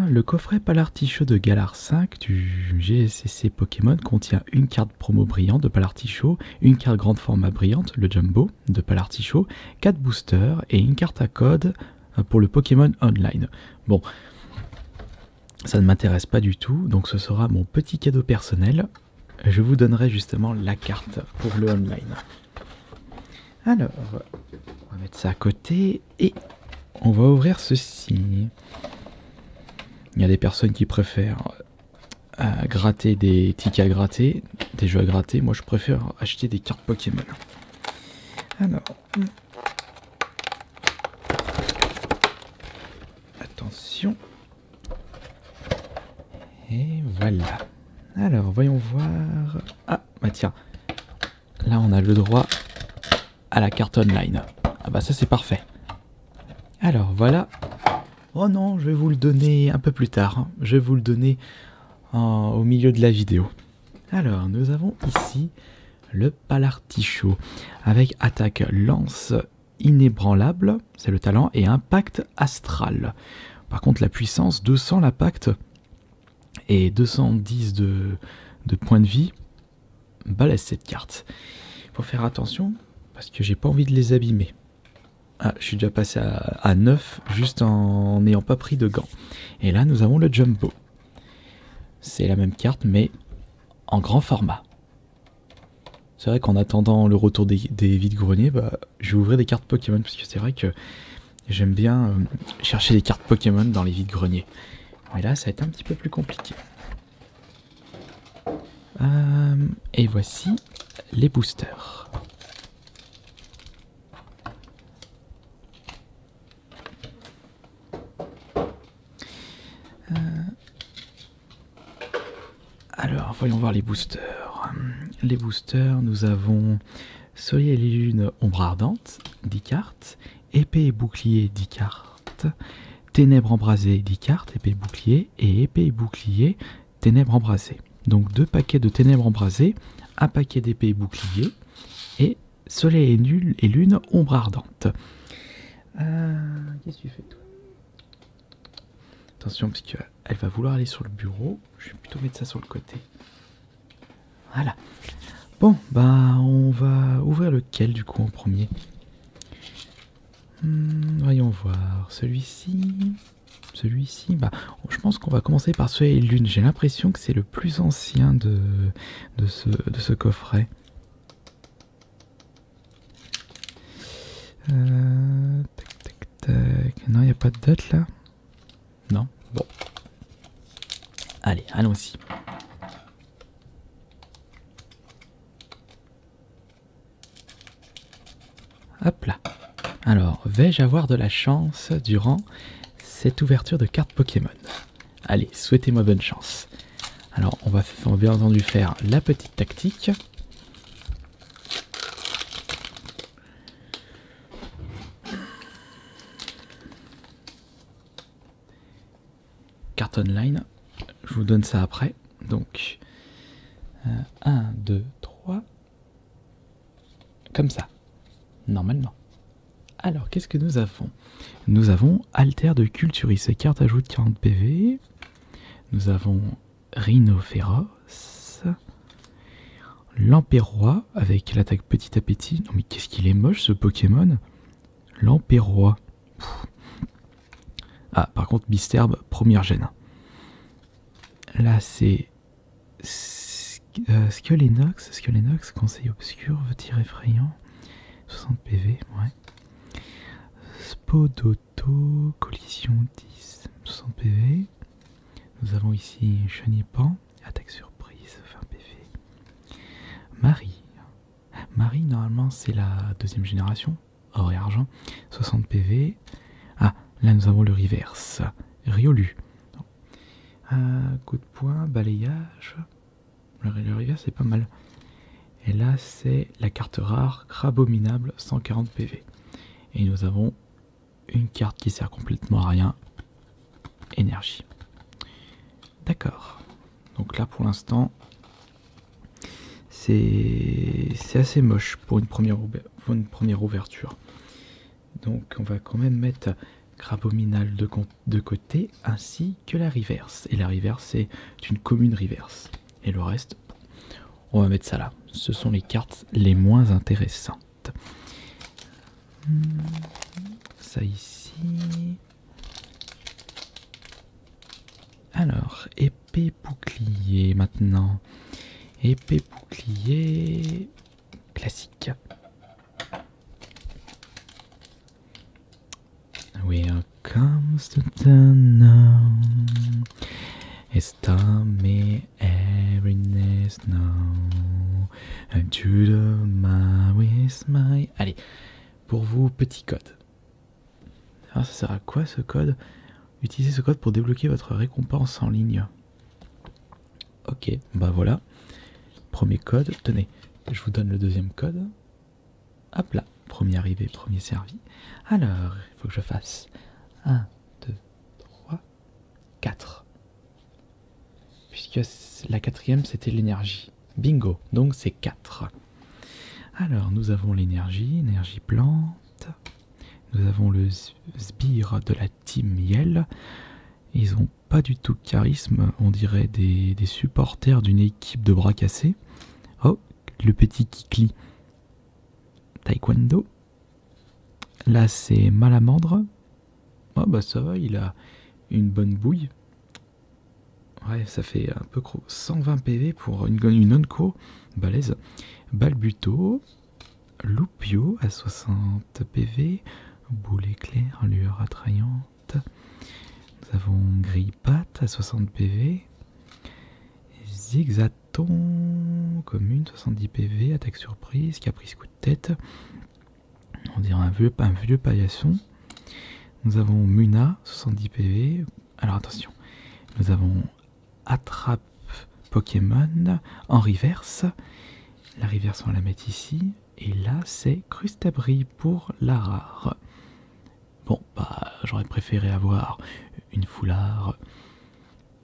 Speaker 1: Le coffret Palartichaut de Galar 5 du GSCC Pokémon contient une carte promo brillante de Palartichaut, une carte grande format brillante, le Jumbo de Palartichaut, 4 boosters et une carte à code pour le Pokémon Online. Bon, ça ne m'intéresse pas du tout, donc ce sera mon petit cadeau personnel. Je vous donnerai justement la carte pour le Online. Alors, on va mettre ça à côté et on va ouvrir ceci. Il y a des personnes qui préfèrent gratter des tickets à gratter, des jeux à gratter. Moi, je préfère acheter des cartes Pokémon. Alors, attention. Et voilà. Alors, voyons voir. Ah, bah tiens. Là, on a le droit à la carte online. Ah bah ça, c'est parfait. Alors, voilà. Oh non, je vais vous le donner un peu plus tard. Je vais vous le donner au milieu de la vidéo. Alors, nous avons ici le Palartichaut avec attaque lance inébranlable, c'est le talent, et impact astral. Par contre, la puissance, 200 l'impact et 210 de points de vie, balèze cette carte. Il faut faire attention parce que j'ai pas envie de les abîmer. Ah, je suis déjà passé à 9 juste en n'ayant pas pris de gants. Et là, nous avons le Jumbo. C'est la même carte, mais en grand format. C'est vrai qu'en attendant le retour des vides-greniers, bah, je vais ouvrir des cartes Pokémon, parce que c'est vrai que j'aime bien chercher des cartes Pokémon dans les vides-greniers. Mais là, ça va être un petit peu plus compliqué. Et voici les boosters. Alors, voyons voir les boosters. Les boosters, nous avons Soleil et les Lunes, Ombre Ardente, 10 cartes. Épée et Bouclier, 10 cartes. Ténèbres Embrasées, 10 cartes, Épée et Bouclier. Et Épée et Bouclier, Ténèbres Embrasées. Donc 2 paquets de Ténèbres Embrasées, un paquet d'Épée et Bouclier. Et Soleil et Lune, Ombre Ardente. Qu'est-ce que tu fais, toi? Attention, parce qu'elle va vouloir aller sur le bureau. Je vais plutôt mettre ça sur le côté. Voilà. Bon, bah, on va ouvrir lequel, du coup, en premier? Voyons voir. Celui-ci. Celui-ci. Bah, je pense qu'on va commencer par Soleil et Lune. J'ai l'impression que c'est le plus ancien de ce coffret. Tac, tac, tac. Non, il n'y a pas de date, là? Non? Bon. Allez, allons-y. Hop là. Alors, vais-je avoir de la chance durant cette ouverture de cartes Pokémon? Allez, souhaitez-moi bonne chance. Alors, on va bien entendu faire la petite tactique. Carte online, je vous donne ça après. Donc, 1, 2, 3. Comme ça, normalement. Alors, qu'est-ce que nous avons? Nous avons Alter de Culturiste, carte ajoute 40 PV. Nous avons Rhino Féroce. Lampérois avec l'attaque Petit Appétit. Non mais qu'est-ce qu'il est moche ce Pokémon. Lampérois. Ah, par contre, Bisturb, première gêne. Là, c'est Skelenox, conseil obscur, tir effrayant. 60 PV, ouais. Spodoto, collision 10, 60 PV. Nous avons ici Chenipan, attaque surprise, 20 PV. Marie. Marie, normalement, c'est la deuxième génération, or et argent, 60 PV. Ah, là, nous avons le reverse, Riolu. Coup de poing, balayage. Le reverse, c'est pas mal. Et là, c'est la carte rare, Crabominable, 140 PV. Et nous avons une carte qui sert complètement à rien, énergie. D'accord. Donc là, pour l'instant, c'est assez moche pour une première ouverture. Donc on va quand même mettre Crabominal de côté, ainsi que la reverse. Et la reverse, c'est une commune reverse. Et le reste, on va mettre ça là. Ce sont les cartes les moins intéressantes. Ça ici. Alors, épée bouclier maintenant. Épée bouclier classique. Here comes the unknown. It's time me everyness now. And to the man with my. Allez, pour vous, petit code. Alors, ça sert à quoi ce code? Utilisez ce code pour débloquer votre récompense en ligne. Ok, bah voilà. Premier code. Tenez, je vous donne le deuxième code. Hop là. Premier arrivé, premier servi. Alors, il faut que je fasse 1, 2, 3, 4. Puisque la quatrième, c'était l'énergie. Bingo, donc c'est 4. Alors, nous avons l'énergie, énergie plante. Nous avons le sbire de la team Yell. Ils ont pas du tout de charisme, on dirait des supporters d'une équipe de bras cassés. Oh, le petit Kikli. Taekwondo. Là c'est Malamandre. Oh bah ça va, il a une bonne bouille. Ouais, ça fait un peu gros. 120 PV pour une Onco. Balèze. Balbuto. Loupio à 60 PV. Boule éclair, lueur attrayante. Nous avons Grille-Patte à 60 PV. Zigzaton, commune, 70 PV, attaque surprise, caprice coup de tête. On dirait un vieux paillasson. Nous avons Muna, 70 PV. Alors attention, nous avons Attrape Pokémon en reverse. La reverse, on va la mettre ici. Et là, c'est Crustabri pour la rare. Bon, bah, j'aurais préféré avoir une foulard,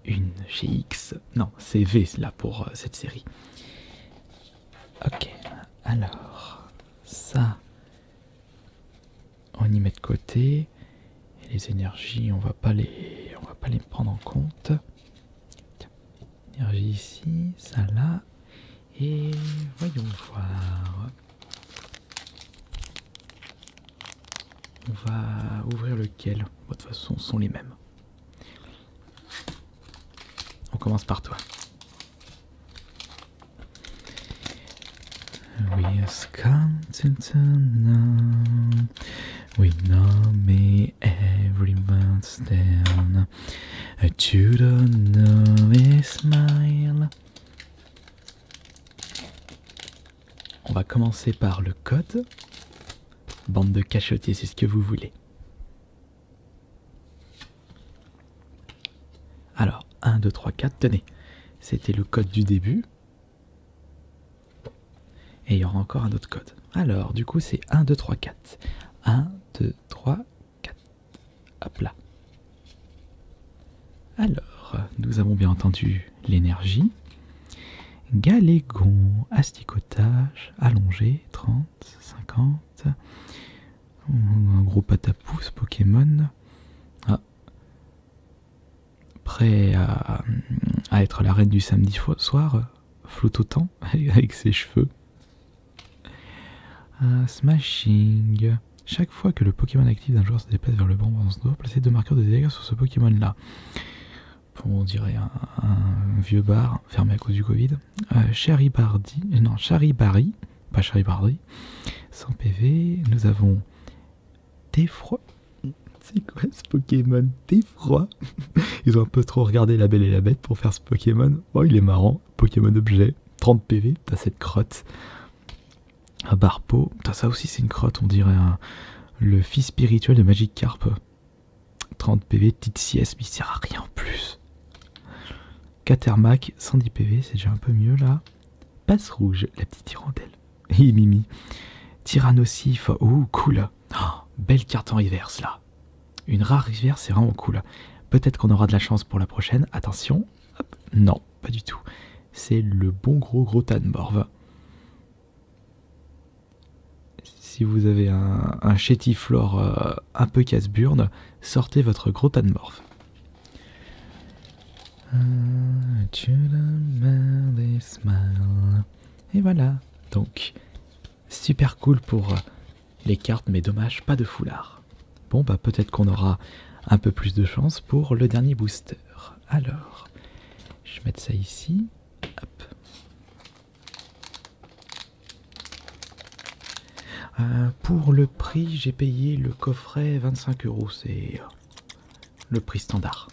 Speaker 1: une GX. Non, c'est V là pour cette série. Ok, alors, ça, on y met de côté. Et les énergies, on va pas les prendre en compte. Tiens, énergie ici, ça là. Et voyons voir. On va ouvrir lequel? De toute façon, ce sont les mêmes. On commence par toi. We have come to town. We know me, everyone's down. You don't know me, smile. On va commencer par le code. Bande de cachotiers, c'est ce que vous voulez. Alors, 1, 2, 3, 4, tenez. C'était le code du début. Et il y aura encore un autre code. Alors, du coup, c'est 1, 2, 3, 4. 1, 2, 3, 4. Hop là. Alors, nous avons bien entendu l'énergie. Galégon, asticotage, allongé, 30, 50. Un gros patapouce Pokémon. Ah. Prêt à être la reine du samedi soir. Flotte-autant avec ses cheveux. Smashing. Chaque fois que le Pokémon actif d'un joueur se déplace vers le banc pendant son tour, placez 2 marqueurs de dégâts sur ce Pokémon là. On dirait un vieux bar fermé à cause du Covid. Charibardi, non, Charibari, pas Charibardi, 100 PV. Nous avons Teffroi. C'est quoi ce Pokémon? Teffroi. Ils ont un peu trop regardé La Belle et la Bête pour faire ce Pokémon. Bon, il est marrant. Pokémon objet, 30 PV. T'as cette crotte. Un Barpo. Ça aussi, c'est une crotte. On dirait le fils spirituel de Magikarp. 30 PV, petite sieste, mais il sert à rien en plus. Catermac, 110 PV, c'est déjà un peu mieux là. Passe rouge, la petite hirondelle. Et Mimi. Tyrannosif, oh cool. Oh, belle carte en reverse là. Une rare reverse, c'est vraiment cool. Peut-être qu'on aura de la chance pour la prochaine. Attention. Hop. Non, pas du tout. C'est le bon gros Tanmorve. si vous avez un chétiflore un peu casse-burne, sortez votre gros tas de morph. Et voilà, donc super cool pour les cartes, mais dommage, pas de foulard. Bon bah peut-être qu'on aura un peu plus de chance pour le dernier booster. Alors, je vais mettre ça ici. Hop. Pour le prix, j'ai payé le coffret 25 €, c'est le prix standard.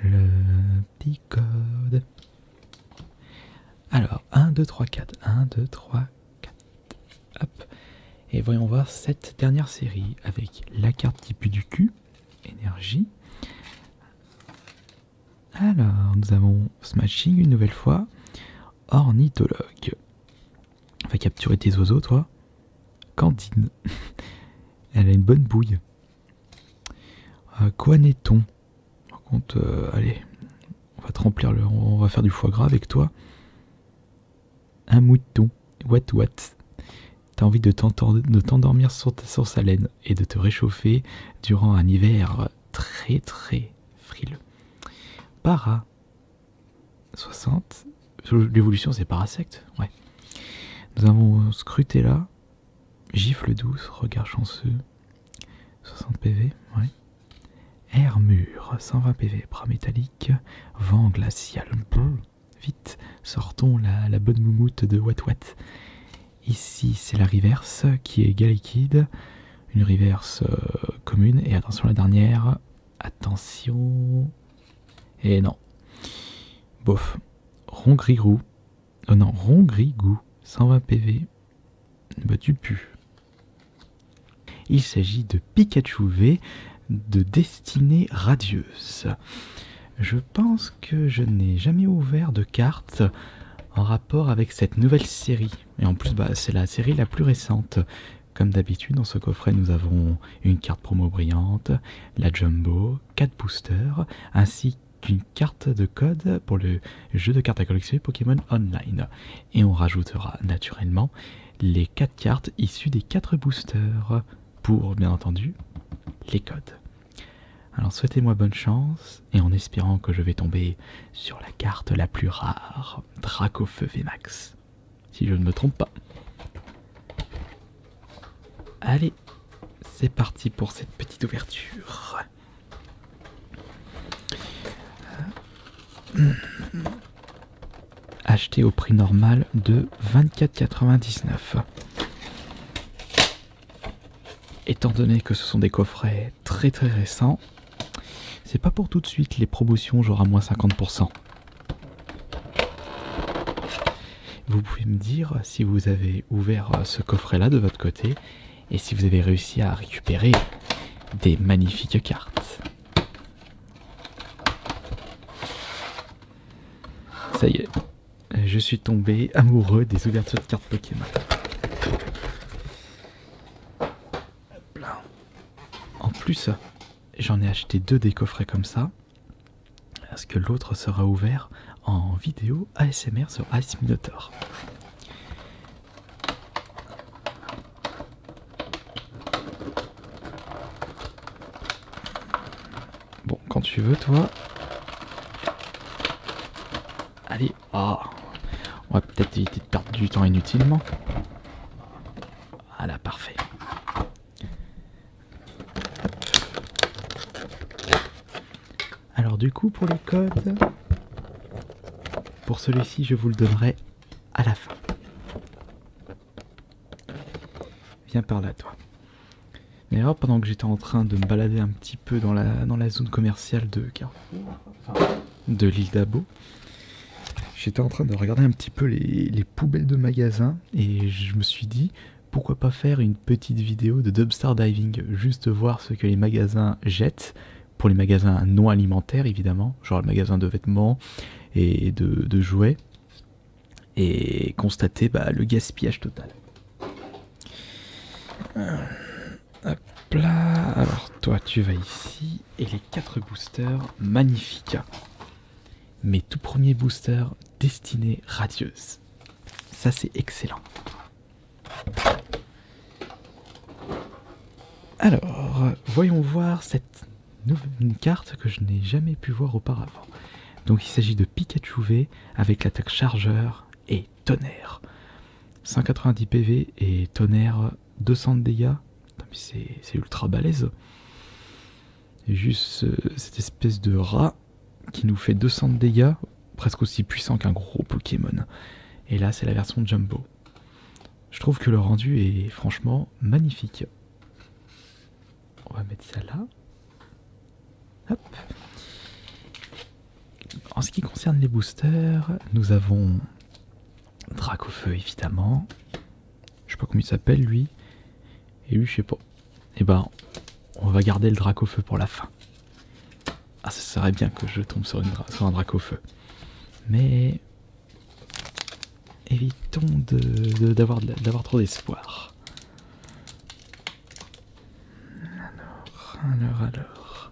Speaker 1: Le petit code. Alors, 1, 2, 3, 4. 1, 2, 3, 4. Hop. Et voyons voir cette dernière série avec la carte qui pue du cul. Énergie. Alors, nous avons Smashing une nouvelle fois. Ornithologue. On va capturer tes oiseaux, toi. Candide. Elle a une bonne bouille. Quoi n'est-on? Par contre, allez, on va te remplir on va faire du foie gras avec toi. Un mouton. What? T'as envie de t'endormir sur sa laine et de te réchauffer durant un hiver très frileux. Para. 60. L'évolution, c'est parasecte. Ouais. Nous avons Scrutella. Gifle douce. Regard chanceux. 60 PV. Ouais. Air mûr. 120 PV. Bras métallique. Vent glacial. Vite. Sortons la bonne moumoute de What. Ici, c'est la reverse qui est Galliquide. Une reverse commune. Et attention, la dernière. Attention. Et non. Bof. Rongrigou. Oh non, Rongrigou. 120 PV. Bah, tu pues. Il s'agit de Pikachu V de Destinée Radieuse. Je pense que je n'ai jamais ouvert de carte en rapport avec cette nouvelle série. Et en plus, bah, c'est la série la plus récente. Comme d'habitude, dans ce coffret, nous avons une carte promo brillante, la Jumbo, 4 boosters, ainsi qu'une carte de code pour le jeu de cartes à collectionner Pokémon Online. Et on rajoutera naturellement les 4 cartes issues des 4 boosters pour, bien entendu, les codes. Alors souhaitez-moi bonne chance, et en espérant que je vais tomber sur la carte la plus rare, Dracofeu VMAX, si je ne me trompe pas. Allez, c'est parti pour cette petite ouverture. Acheté au prix normal de 24,99 €. Étant donné que ce sont des coffrets très récents, c'est pas pour tout de suite, les promotions genre à moins 50%. Vous pouvez me dire si vous avez ouvert ce coffret là de votre côté et si vous avez réussi à récupérer des magnifiques cartes. Ça y est, je suis tombé amoureux des ouvertures de cartes Pokémon. En plus, j'en ai acheté 2 des coffrets comme ça, parce que l'autre sera ouvert en vidéo ASMR sur Ice Minotaur. Bon, quand tu veux, toi. Allez, oh. On va peut-être éviter de perdre du temps inutilement. Voilà, parfait. Alors du coup, pour les codes, pour celui-ci, je vous le donnerai à la fin. Viens par là, toi. D'ailleurs, pendant que j'étais en train de me balader un petit peu dans la zone commerciale de Carrefour, de l'île d'Abo, j'étais en train de regarder un petit peu les poubelles de magasins et je me suis dit, pourquoi pas faire une petite vidéo de dumpster diving, juste voir ce que les magasins jettent, pour les magasins non alimentaires évidemment, genre le magasin de vêtements et de jouets, et constater le gaspillage total. Hop là, alors toi tu vas ici, et les 4 boosters magnifiques. Mes tout premiers boosters destinés radieuse. Ça c'est excellent. Alors, voyons voir une carte que je n'ai jamais pu voir auparavant. Donc il s'agit de Pikachu V avec l'attaque chargeur et tonnerre. 190 PV et tonnerre 200 de dégâts. C'est ultra balèze. Et juste cette espèce de rat qui nous fait 200 de dégâts, presque aussi puissant qu'un gros Pokémon. Et là c'est la version Jumbo. Je trouve que le rendu est franchement magnifique. On va mettre ça là. Hop. En ce qui concerne les boosters, nous avons Dracofeu évidemment. Je sais pas comment il s'appelle lui. Et lui je sais pas. Et ben on va garder le Dracofeu pour la fin. Ah ça serait bien que je tombe sur un Dracofeu. Mais évitons d'avoir trop d'espoir. Alors.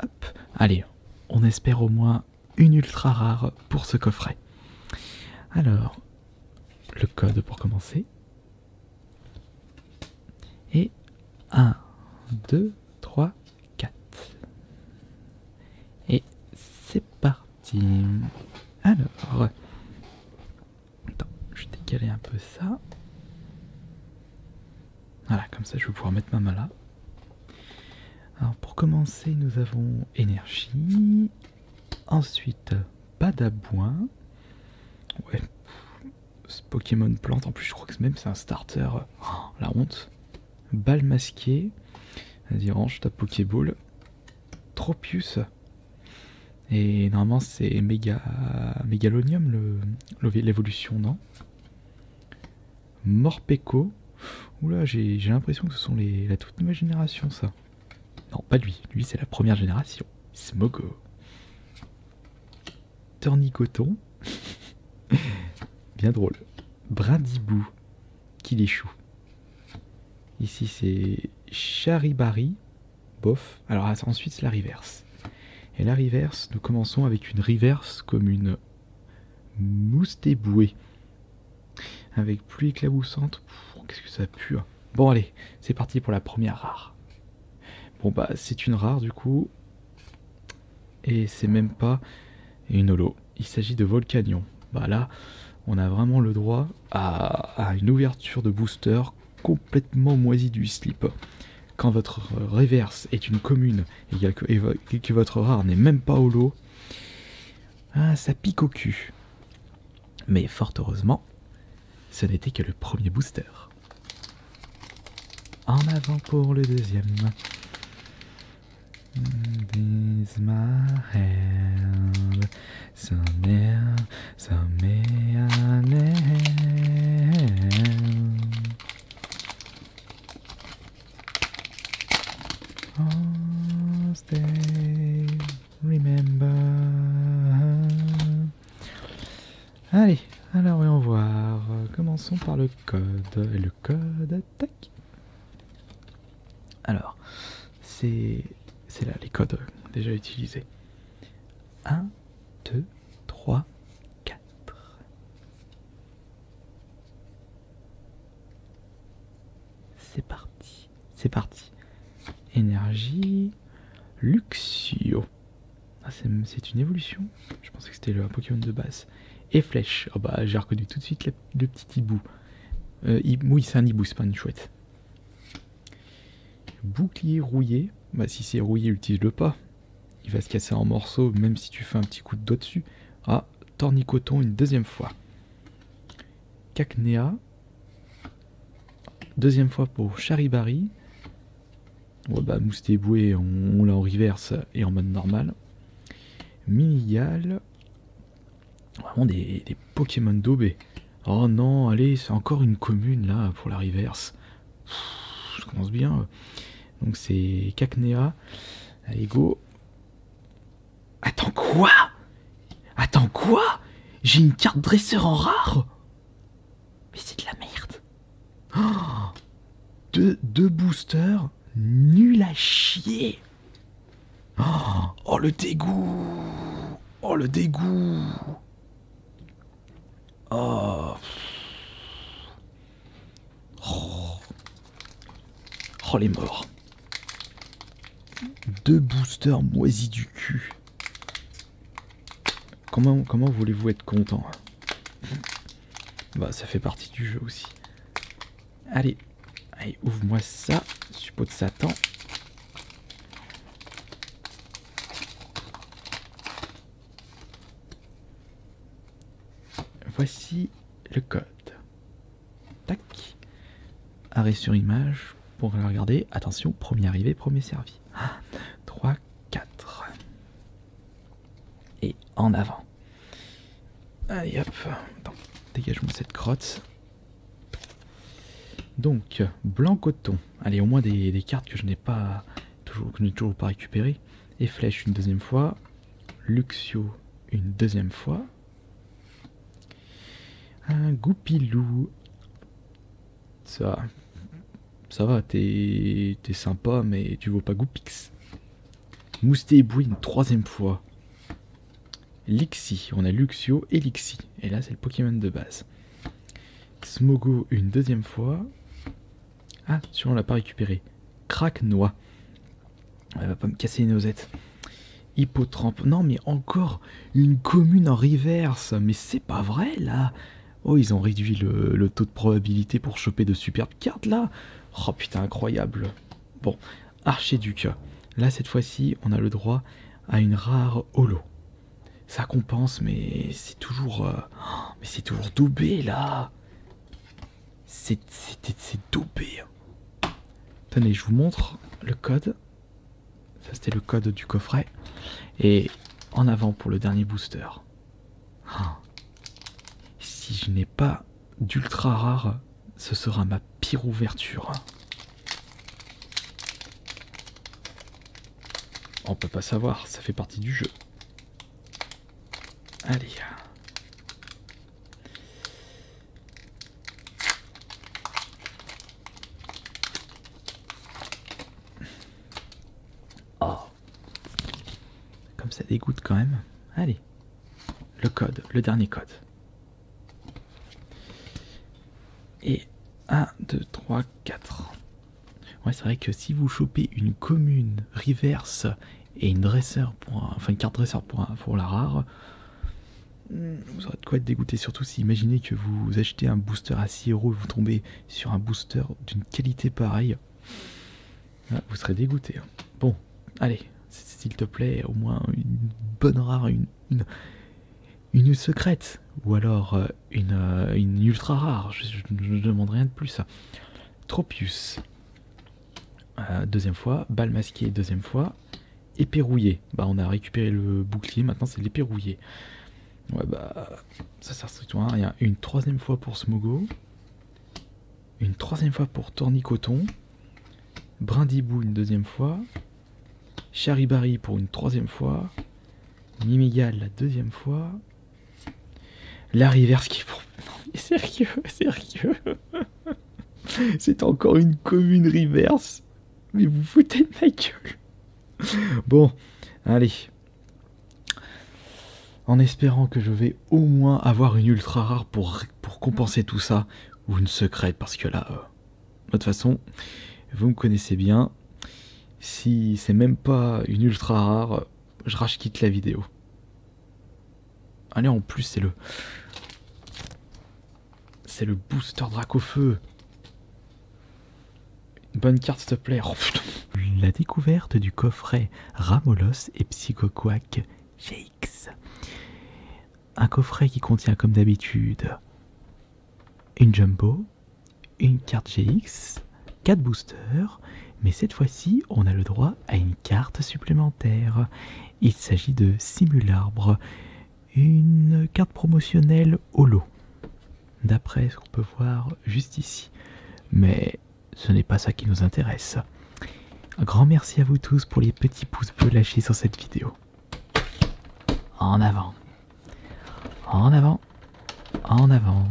Speaker 1: Hop, allez, on espère au moins une ultra rare pour ce coffret. Alors, le code pour commencer. Et 1, 2, 3, 4. Et c'est parti. Alors, attends, je vais décaler un peu ça. Voilà, comme ça je vais pouvoir mettre ma main là. Alors pour commencer, nous avons énergie. Ensuite, Badabouin. Ouais, ce Pokémon plante. En plus, je crois que même c'est un starter. Oh, la honte. Balle masquée. Vas-y, range ta Pokéball. Tropius. Et normalement, c'est Mégalonium, l'évolution, non? Morpeko. Oula, j'ai l'impression que ce sont la toute nouvelle génération, ça. Non, pas lui. Lui, c'est la première génération. Smogo. Tornicoton. Bien drôle. Brindibou. Kiléchou. Ici, c'est Charibari. Bof. Alors, ensuite, c'est la reverse. Et la reverse, nous commençons avec une reverse comme une mousse débouée. Avec pluie éclaboussante. Qu'est-ce que ça pue, hein. Bon, allez, c'est parti pour la première rare. Bon, bah, c'est une rare, du coup. Et c'est même pas une holo. Il s'agit de Volcanion. Bah là, on a vraiment le droit à une ouverture de booster complètement moisie du slip. Quand votre reverse est une commune et que votre rare n'est même pas holo, ça pique au cul. Mais fort heureusement, ce n'était que le premier booster. En avant pour le deuxième. This my hand, some oh, stay, remember. Allez, alors voyons voir. Commençons par le code. Et le code, tac. Alors, c'est là les codes déjà utilisés. 1, 2, 3, 4. C'est parti. C'est parti. Énergie. Luxio. Ah, c'est une évolution. Je pensais que c'était le Pokémon de base. Et flèche. Oh bah, j'ai reconnu tout de suite le petit hibou. Oui, c'est un hibou, c'est pas une chouette. Bouclier rouillé. Bah, si c'est rouillé, utilise-le pas. Il va se casser en morceaux, même si tu fais un petit coup de doigt dessus. Ah, Tornicoton une deuxième fois. Cacnea. Deuxième fois pour Charibari. Ouais, bah, mousse débouée, on l'a en reverse et en mode normal. Minigal. Vraiment des Pokémon daubés. Oh non, allez, c'est encore une commune là pour la reverse. Je commence bien. Donc c'est Cacnea. Allez, go. Attends, quoi? Attends, quoi? J'ai une carte dresseur en rare? Mais c'est de la merde. Oh, deux boosters nuls à chier. Oh, le dégoût. Oh, le dégoût. Oh. Oh, les morts. Deux boosters moisis du cul. Comment voulez-vous être content? Bah, ça fait partie du jeu aussi. Allez, allez, ouvre-moi ça, suppôt de Satan. Voici le code. Tac. Arrêt sur image pour le regarder. Attention, premier arrivé, premier servi. 3, 4. Et en avant. Allez hop. Attends, dégage-moi cette crotte. Donc, blanc coton. Allez, au moins des cartes que je n'ai pas toujours pas récupérées. Et flèche une deuxième fois. Luxio une deuxième fois. Un Goupilou. Ça va, t'es sympa, mais tu vaux pas Goupix. Moustéboui une troisième fois. Lixie, on a Luxio et Lixie. Et là, c'est le Pokémon de base. Smogo une deuxième fois. Ah, celui-là, on l'a pas récupéré. Craque-noix. Elle va pas me casser les nosettes. Hippotrampe. Non, mais encore une commune en reverse. Mais c'est pas vrai, là. Oh, ils ont réduit le taux de probabilité pour choper de superbes cartes, là. Oh, putain, incroyable. Bon, Archiduc. Là, cette fois-ci, on a le droit à une rare holo. Ça compense, mais c'est toujours... mais c'est toujours daubé, là. C'est daubé. Tenez, je vous montre le code. Ça, c'était le code du coffret. Et en avant pour le dernier booster. Si je n'ai pas d'ultra rare, ce sera ma pire ouverture. On peut pas savoir, ça fait partie du jeu. Allez. Oh. Comme ça dégoûte quand même. Allez. Le code, le dernier code. Et 1, 2, 3, 4. Ouais, c'est vrai que si vous chopez une commune reverse et une dresseur une carte dresseur pour la rare, vous aurez de quoi être dégoûté. Surtout si imaginez que vous achetez un booster à 6 € et vous tombez sur un booster d'une qualité pareille. Là, vous serez dégoûté. Bon, allez, s'il te plaît, au moins une bonne rare, une secrète, ou alors une ultra rare, je ne demande rien de plus. Tropius, deuxième fois, balle masquée, deuxième fois, épée rouillée. Bah, on a récupéré le bouclier, maintenant c'est l'épée rouillée. Ouais, bah, ça sert strictement à rien. Une troisième fois pour Smogo, une troisième fois pour Tournicoton, Brindibou une deuxième fois, Charibari pour une troisième fois, Mimigal la deuxième fois, la reverse qui pour... Sérieux, sérieux. C'est encore une commune reverse. Mais vous foutez de ma gueule. Bon, allez. En espérant que je vais au moins avoir une ultra rare pour compenser tout ça. Ou une secrète, parce que là... de toute façon, vous me connaissez bien. Si c'est même pas une ultra rare, je rage-quitte la vidéo. Allez, en plus, c'est le booster Dracofeu. Une bonne carte, s'il te plaît. Oh, putain. La découverte du coffret Ramolos et Psychoquack GX. Un coffret qui contient, comme d'habitude, une Jumbo, une carte GX, 4 boosters, mais cette fois-ci, on a le droit à une carte supplémentaire. Il s'agit de Simularbre, une carte promotionnelle holo, d'après ce qu'on peut voir juste ici. Mais ce n'est pas ça qui nous intéresse. Un grand merci à vous tous pour les petits pouces bleus lâchés sur cette vidéo. En avant, en avant, en avant.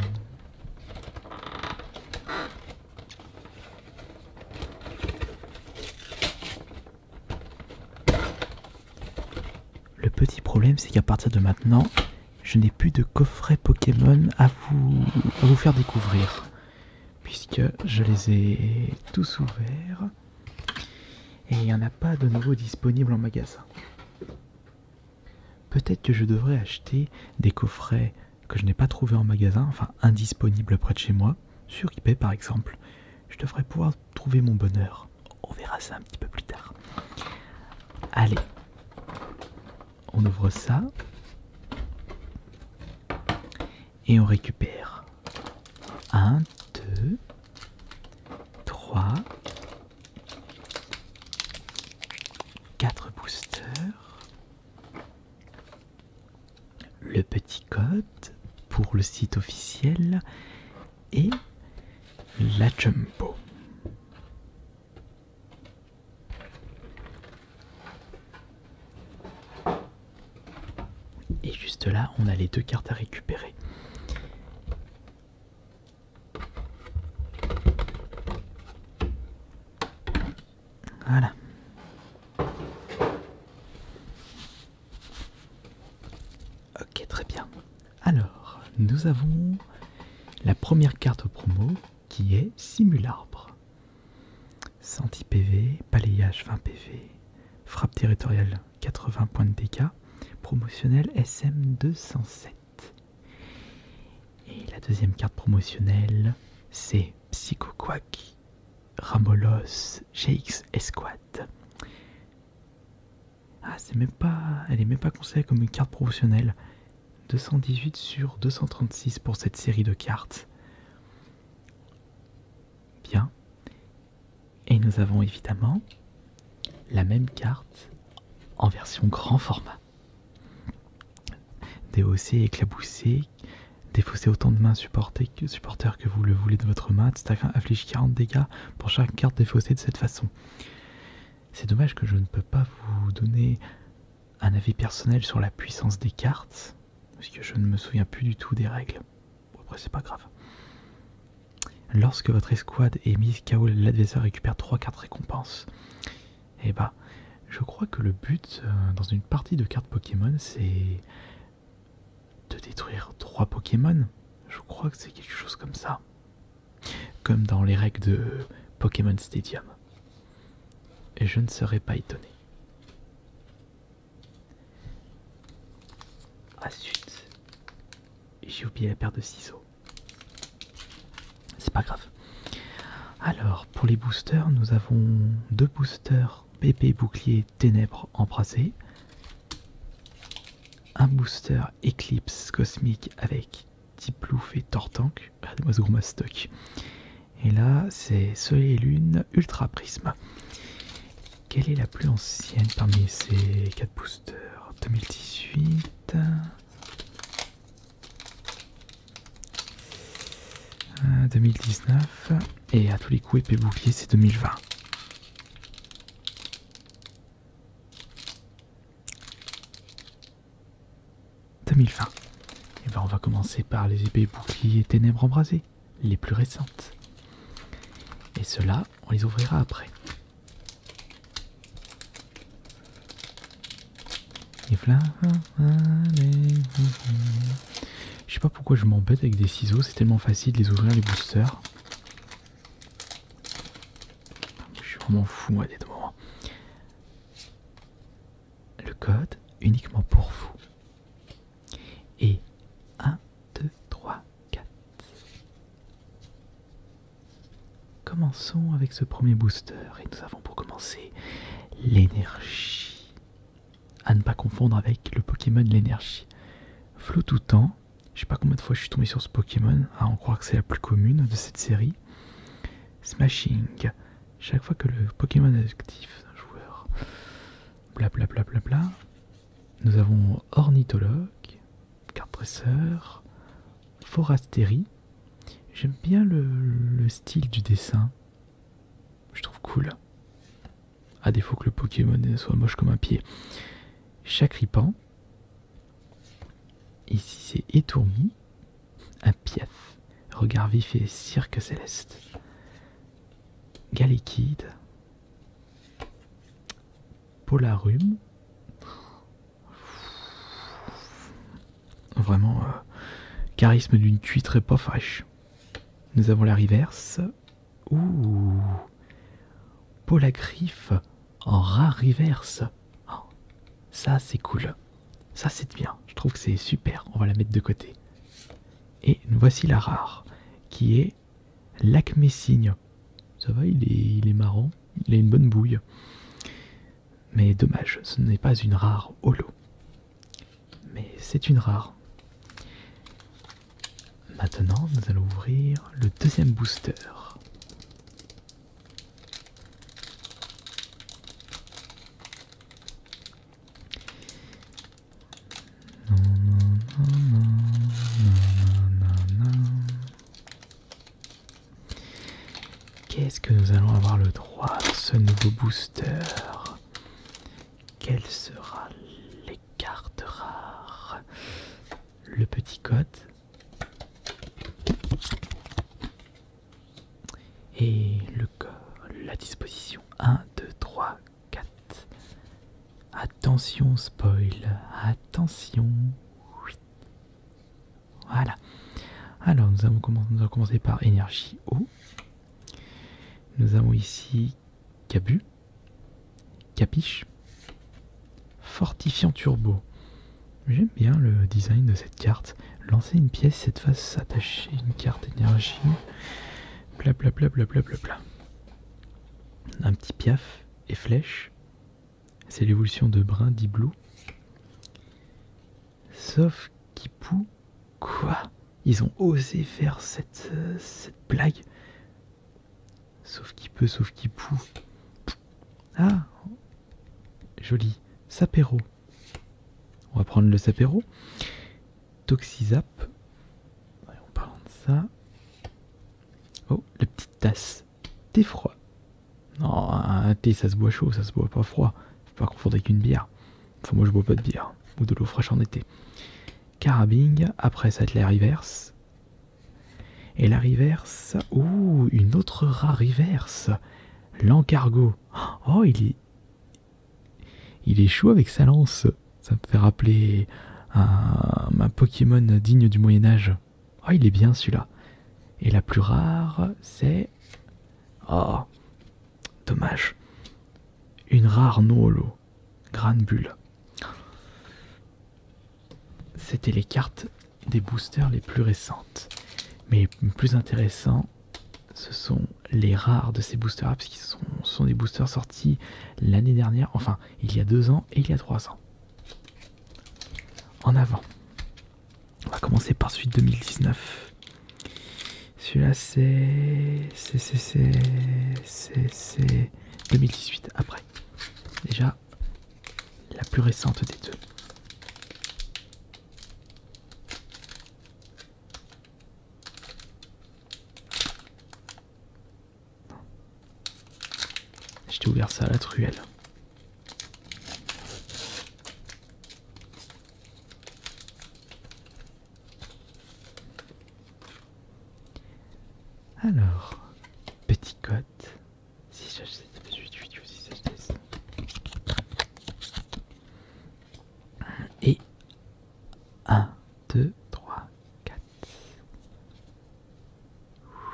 Speaker 1: Le petit problème, c'est qu'à partir de maintenant, je n'ai plus de coffret Pokémon à vous faire découvrir, puisque je les ai tous ouverts et il n'y en a pas de nouveau disponible en magasin. Peut-être que je devrais acheter des coffrets que je n'ai pas trouvé en magasin, enfin indisponibles près de chez moi, sur eBay par exemple. Je devrais pouvoir trouver mon bonheur. On verra ça un petit peu plus tard. Allez, on ouvre ça et on récupère 1, 2, 3, 4 boosters, le petit code pour le site officiel et la Jumbo. Et juste là, on a les 2 cartes à récupérer. Voilà. Ok, très bien. Alors, nous avons la première carte promo qui est Simularbre. 110 PV, balayage 20 PV, frappe territoriale 80 points de dégâts, promotionnel SM207. Et la deuxième carte promotionnelle, c'est Psychoquack Ramolos GX Esquad. Ah, elle est même pas considérée comme une carte promotionnelle. 218 sur 236 pour cette série de cartes. Bien. Et nous avons évidemment la même carte en version grand format. Déhaussé, éclaboussé, défaussez autant de mains supporters que vous le voulez de votre main. Stack inflige 40 dégâts pour chaque carte défaussée de cette façon. C'est dommage que je ne peux pas vous donner un avis personnel sur la puissance des cartes, parce que je ne me souviens plus du tout des règles. Bon, après, c'est pas grave. Lorsque votre escouade est mise KO, l'adversaire récupère 3 cartes récompenses. Et bah, je crois que le but dans une partie de cartes Pokémon, c'est de détruire 3 Pokémon. Je crois que c'est quelque chose comme ça. Comme dans les règles de Pokémon Stadium. Et je ne serais pas étonné. Ensuite, j'ai oublié la paire de ciseaux. C'est pas grave. Alors, pour les boosters, nous avons 2 boosters BP Bouclier Ténèbres Embrasées, un booster Eclipse Cosmique avec Tiplouf et Tortank, moi ce gros mastoc. Et là, c'est Soleil et Lune Ultra Prisme. Quelle est la plus ancienne parmi ces 4 boosters? 2018. 2019 et à tous les coups épée bouclier c'est 2020. Et ben on va commencer par les épées boucliers ténèbres embrasées, les plus récentes. Et ceux-là, on les ouvrira après. Et voilà. Je sais pas pourquoi je m'embête avec des ciseaux, c'est tellement facile de les ouvrir les boosters. Je suis vraiment fou à des moments. Le code uniquement pour vous. Et 1, 2, 3, 4. Commençons avec ce premier booster. Et nous avons pour commencer l'énergie. À ne pas confondre avec le Pokémon l'énergie. Flot tout temps. Je sais pas combien de fois je suis tombé sur ce Pokémon, à en croire que c'est la plus commune de cette série. Smashing. Chaque fois que le Pokémon est actif d'un joueur. Blablabla. Nous avons Ornithologue. agresseur. Forasteri. J'aime bien le style du dessin. Je trouve cool. À défaut que le Pokémon soit moche comme un pied. Chakripan. Ici c'est Étourmi. Un Piaf. Regard vif et cirque céleste. Galekid. Polarum. Vraiment, charisme d'une tuile très pas fraîche. Nous avons la reverse. Ouh. Polagriffe en rare reverse. Oh, ça c'est cool. Ça c'est bien. Je trouve que c'est super. On va la mettre de côté. Et voici la rare, qui est l'Acmessigne. Ça va, il est marrant. Il a une bonne bouille. Mais dommage, ce n'est pas une rare holo. Mais c'est une rare. Maintenant, nous allons ouvrir le deuxième booster. Qu'est-ce que nous allons avoir le droit dans ce nouveau booster? Quelles seront les cartes rares? Le petit code. Et la disposition 1, 2, 3, 4. Attention spoil, attention. Voilà. Alors nous allons commencer par énergie eau. Nous avons ici Cabu, Capiche, Fortifiant Turbo. J'aime bien le design de cette carte. Lancer une pièce, cette fois s'attacher une carte énergie. Blablabla. Un petit Piaf et flèche. C'est l'évolution de Brindiblou. Sauf Kipou. Quoi? Ils ont osé faire cette blague. Sauf Kipou. Ah, joli. Sapero. On va prendre le Sapero. Toxizap. En parlant de ça. Oh, la petite tasse. Thé froid. Non, un thé ça se boit chaud, ça se boit pas froid. Faut pas confondre avec une bière. Enfin, moi je bois pas de bière. Ou de l'eau fraîche en été. Carabing. Après ça, la reverse. Et la reverse. Ouh, une autre rare reverse. L'encargot. Oh, il est chaud avec sa lance. Ça me fait rappeler un Pokémon digne du Moyen-Âge. Oh, il est bien celui-là. Et la plus rare, c'est... Oh, dommage. Une rare non-holo. Granbulle. C'était les cartes des boosters les plus récentes. Mais le plus intéressant, ce sont les rares de ces boosters, parce qu'ils sont des boosters sortis l'année dernière, enfin, il y a 2 ans et il y a 3 ans. En avant. On va commencer par celui de 2019. Celui-là, c'est 2018, après. Déjà, la plus récente des deux. Je t'ai ouvert ça à la truelle. Alors, petit code. Et 1, 2, 3, 4.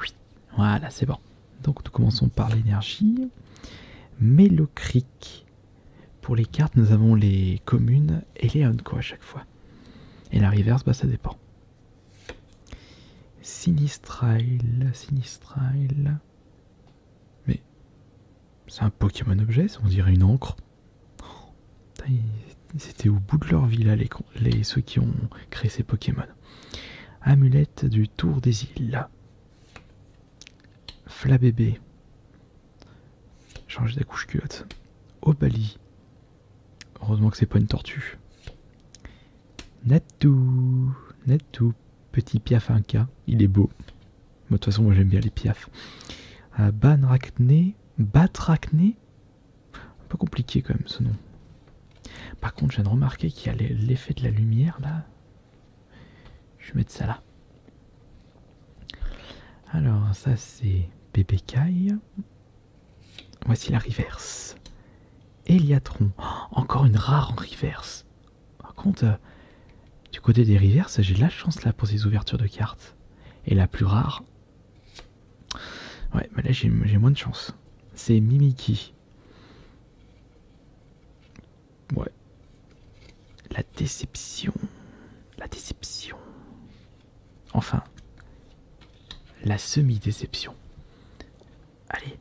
Speaker 1: Oui. Voilà, c'est bon. Donc nous commençons par l'énergie. Mélocric. Pour les cartes, nous avons les communes et les Onco à chaque fois. Et la reverse, bah ça dépend. Sinistrile. Mais c'est un Pokémon objet, on dirait une encre. C'était au bout de leur vie là, ceux qui ont créé ces Pokémon. Amulette du Tour des îles. Flabébé. Changer la couche culotte. Obali. Heureusement que c'est pas une tortue. Net ou petit piaf Inca, il est beau. De toute façon, moi j'aime bien les piafs. Batrachné, un peu compliqué quand même ce nom. Par contre, je viens de remarquer qu'il y a l'effet de la lumière là. Je vais mettre ça là. Alors, ça c'est bébé caille. Voici la reverse. Héliatron. Oh, encore une rare en reverse. Par contre, du côté des reverses, j'ai de la chance là pour ces ouvertures de cartes. Et la plus rare. Ouais, mais là j'ai moins de chance. C'est Mimiki. Ouais. La déception. La déception. Enfin. La semi-déception. Allez.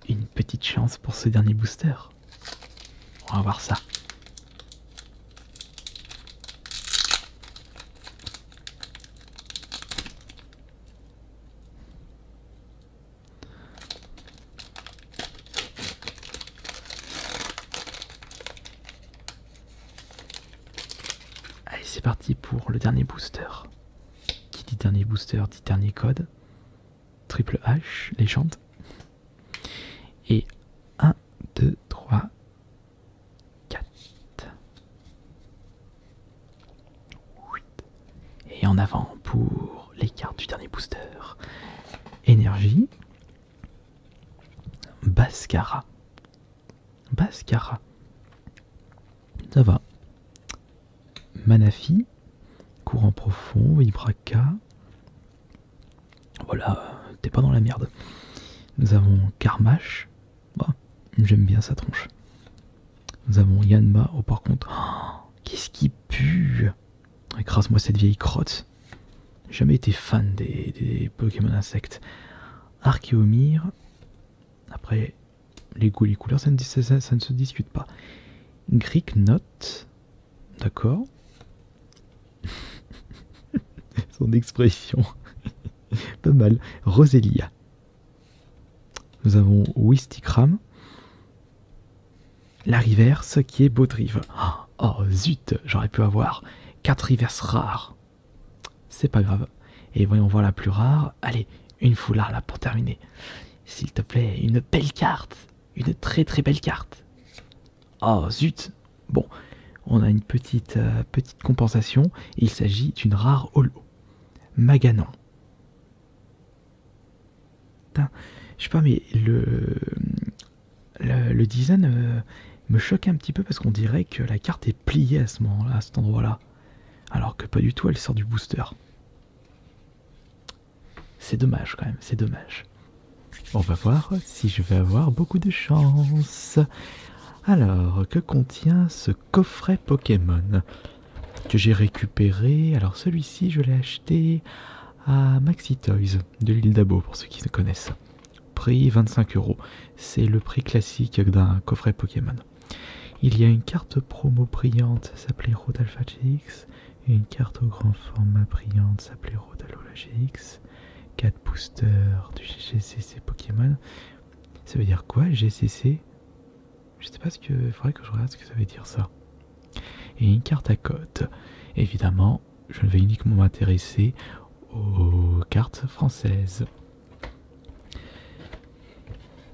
Speaker 1: Une petite chance pour ce dernier booster. On va voir ça. Allez, c'est parti pour le dernier booster. Qui dit dernier booster dit dernier code. Triple H, légende. Et 1, 2, 3, 4. Et en avant pour les cartes du dernier booster. Énergie. Bascara. Bascara. Ça va. Manafi. Courant profond. Vibraka. Voilà, t'es pas dans la merde. Nous avons Karmash. Bah, j'aime bien sa tronche. Nous avons Yanma. Oh, par contre, oh, qu'est-ce qui pue? Écrase-moi cette vieille crotte. J'ai jamais été fan des Pokémon insectes. Archéomir. Après, les goûts, les couleurs, ça ne se discute pas. Gricknot. D'accord. Son expression. Pas mal. Roselia. Nous avons Wistikram. La reverse qui est Baudrive. Oh zut, j'aurais pu avoir 4 reverses rares. C'est pas grave. Et voyons voir la plus rare. Allez, une foulard là pour terminer. S'il te plaît, une belle carte. Une très très belle carte. Oh zut. Bon, on a une petite compensation. Il s'agit d'une rare holo. Maganon. Putain, je sais pas, mais le design me choque un petit peu parce qu'on dirait que la carte est pliée à ce moment-là, à cet endroit-là. Alors que pas du tout, elle sort du booster. C'est dommage quand même, c'est dommage. On va voir si je vais avoir beaucoup de chance. Alors, que contient ce coffret Pokémon que j'ai récupéré? Alors celui-ci, je l'ai acheté à Maxi Toys de l'île d'Abo, pour ceux qui ne connaissent. Prix 25 €. C'est le prix classique d'un coffret Pokémon. Il y a une carte promo brillante s'appelait Rodalpha GX, et une carte au grand format brillante s'appelait Rodalola GX. 4 boosters du GCC Pokémon. Ça veut dire quoi, GCC? Je sais pas ce que... Il faudrait que je regarde ce que ça veut dire ça. Et une carte à code. Évidemment, je ne vais uniquement m'intéresser aux cartes françaises.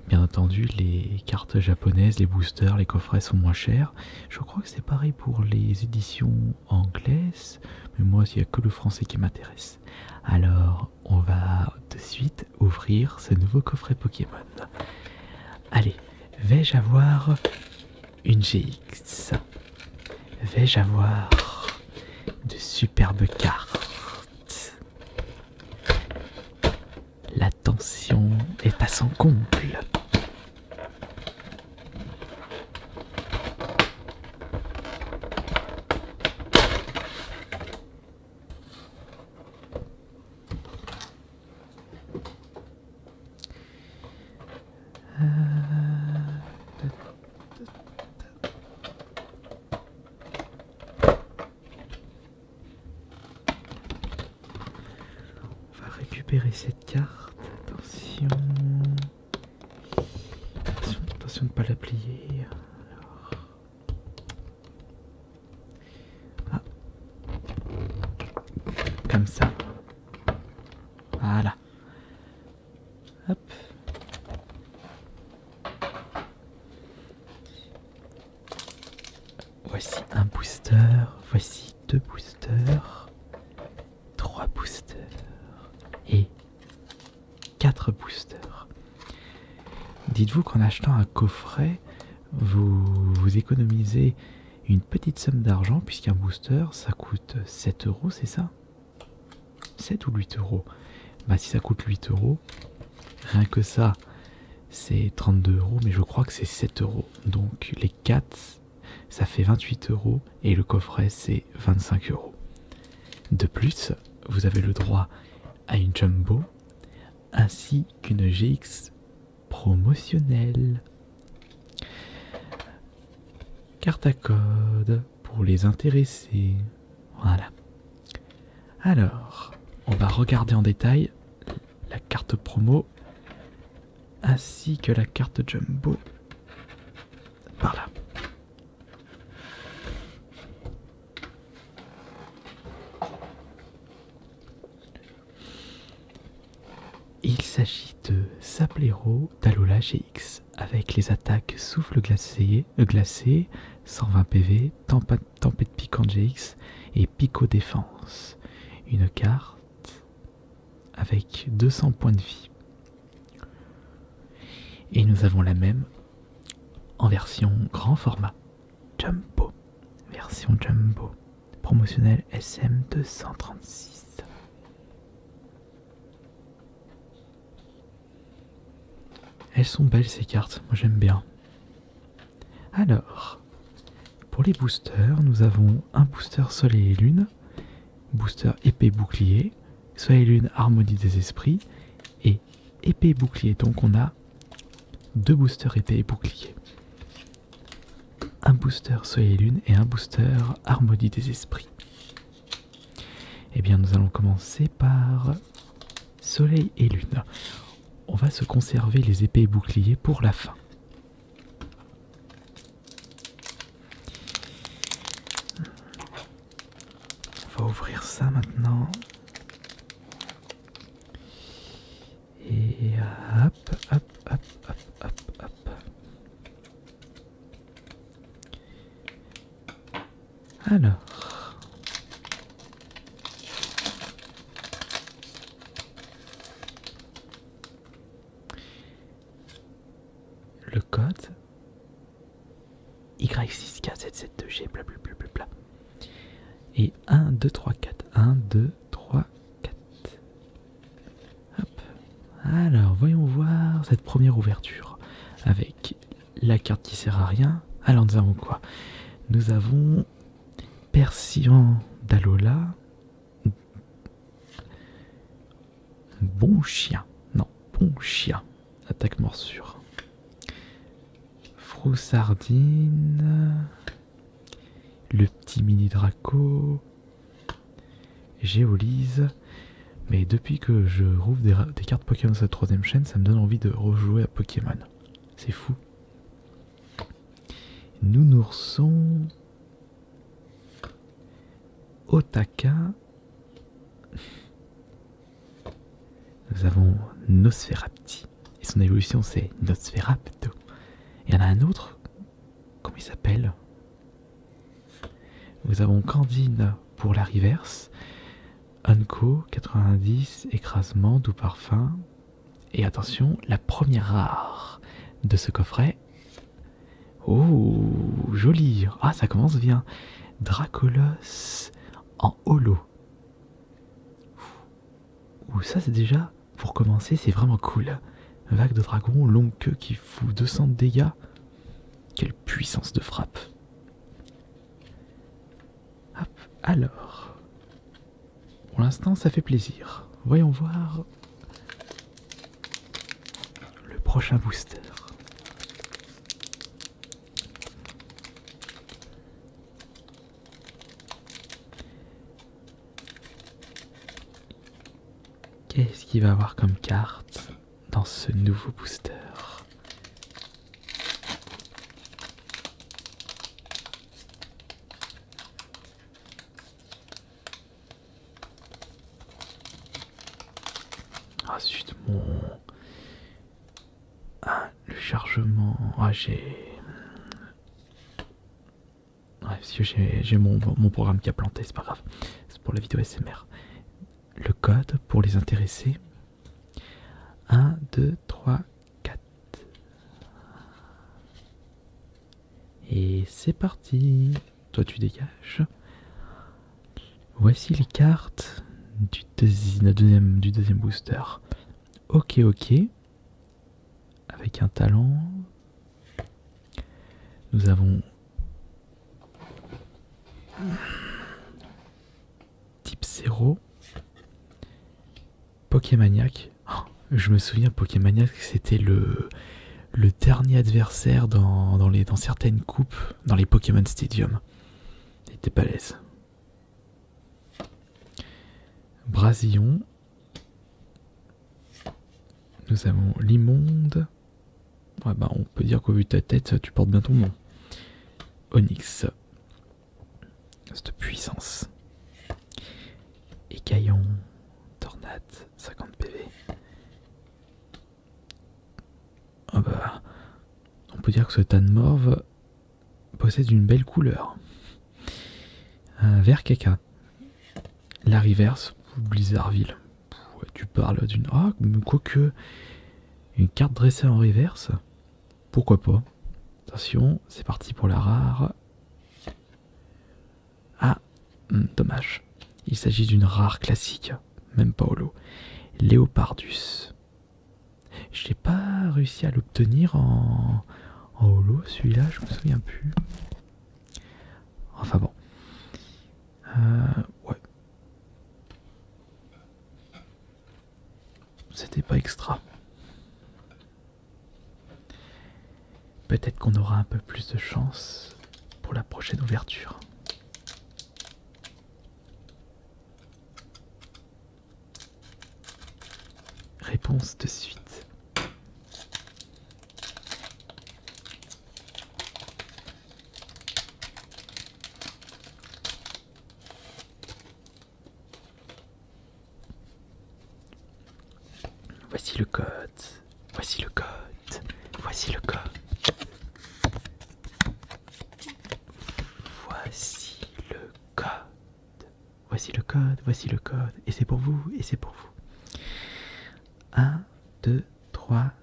Speaker 1: Bien entendu, les cartes japonaises, les boosters, les coffrets sont moins chers. Je crois que c'est pareil pour les éditions anglaises. Mais moi, il n'y a que le français qui m'intéresse. Alors, on va de suite ouvrir ce nouveau coffret Pokémon. Allez, vais-je avoir une GX? Vais-je avoir de superbes cartes? La tension est à son comble. Récupérer cette carte, attention de ne pas la plier. Alors. Ah, comme ça. Voilà. Hop. Voici un booster, voici 2 boosters, 3 boosters et 4 boosters. Dites-vous qu'en achetant un coffret, vous économisez une petite somme d'argent puisqu'un booster ça coûte 7 euros, c'est ça? 7 ou 8 euros? Bah si ça coûte 8 euros, rien que ça c'est 32 euros, mais je crois que c'est 7 euros. Donc les 4 ça fait 28 euros et le coffret c'est 25 euros. De plus, vous avez le droit à une Jumbo ainsi qu'une GX promotionnelle. Carte à code pour les intéressés. Voilà. Alors, on va regarder en détail la carte promo ainsi que la carte Jumbo par là. Il s'agit de Saplero d'Alola GX avec les attaques souffle glacé, 120 PV, tempête piquante GX et Pico défense. Une carte avec 200 points de vie. Et nous avons la même en version grand format. Jumbo. Version Jumbo. Promotionnelle SM236. Elles sont belles ces cartes, moi j'aime bien. Alors, pour les boosters, nous avons un booster Soleil et Lune, booster épée bouclier, Soleil et Lune harmonie des esprits et épée et bouclier. Donc on a 2 boosters épée et bouclier. Un booster Soleil et Lune et un booster harmonie des esprits. Eh bien nous allons commencer par Soleil et Lune. On va se conserver les épées et boucliers pour la fin. On va ouvrir ça maintenant. Et hop, hop, hop, hop, hop, hop. Alors. Le code Y6K772G blablabla. Et 1, 2, 3, 4. 1, 2, 3, 4. Hop. Alors, voyons voir cette première ouverture. Avec la carte qui sert à rien. Alors, nous avons quoi? Nous avons Persian d'Alola. Bon chien. Non, bon chien. Attaque morsure. Froussardine, le petit mini Draco, Géolise. Mais depuis que je rouvre des cartes Pokémon sur la 3ème chaîne, ça me donne envie de rejouer à Pokémon. C'est fou. Nounourson, Otaka. Nous avons Nosferapti. Et son évolution c'est Nosferapto. Il y en a un autre, comment il s'appelle? Nous avons Candine pour la reverse, Unco 90, écrasement, doux parfum. Et attention, la première rare de ce coffret. Oh, joli. Ah, ça commence bien. Dracolos en holo. Ouh, ça c'est déjà, pour commencer, c'est vraiment cool. Vague de dragon, longue queue qui fout 200 de dégâts. Quelle puissance de frappe. Hop, alors. Pour l'instant, ça fait plaisir. Voyons voir le prochain booster. Qu'est-ce qu'il va avoir comme carte dans ce nouveau booster? Ah zut, mon... Ah, le chargement... Ah, j'ai... Ouais, parce que j'ai mon programme qui a planté, c'est pas grave. C'est pour la vidéo SMR. Le code pour les intéresser. 1, 2, 3, 4. Et c'est parti. Toi tu dégages. Voici les cartes du deuxième booster. Ok, ok. Avec un talent. Nous avons... Type 0. Pokémaniac. Oh, je me souviens, Pokémaniac, c'était le dernier adversaire dans certaines coupes, dans les Pokémon Stadium. Il était balèze. Brasillon. Nous avons l'immonde. Ouais, bah, on peut dire qu'au vu de ta tête, tu portes bien ton nom. Onyx. Cette puissance. Écaillon. Tornade. 50 PV. Oh bah, on peut dire que ce Tanmorve possède une belle couleur. Un vert caca. La reverse, Blizzardville. Ouais, tu parles d'une... Ah, quoique... Une carte dressée en reverse. Pourquoi pas. Attention, c'est parti pour la rare. Ah, dommage. Il s'agit d'une rare classique. Même pas holo. Léopardus. Je n'ai pas réussi à l'obtenir en holo, celui-là, je me souviens plus. Enfin bon. Ouais. C'était pas extra. Peut-être qu'on aura un peu plus de chance pour la prochaine ouverture. Réponse de suite. Voici le code. Voici le code. Voici le code. Voici le code. Voici le code. Voici le code. Et c'est pour vous. Et c'est pour vous. 1, 2, 3,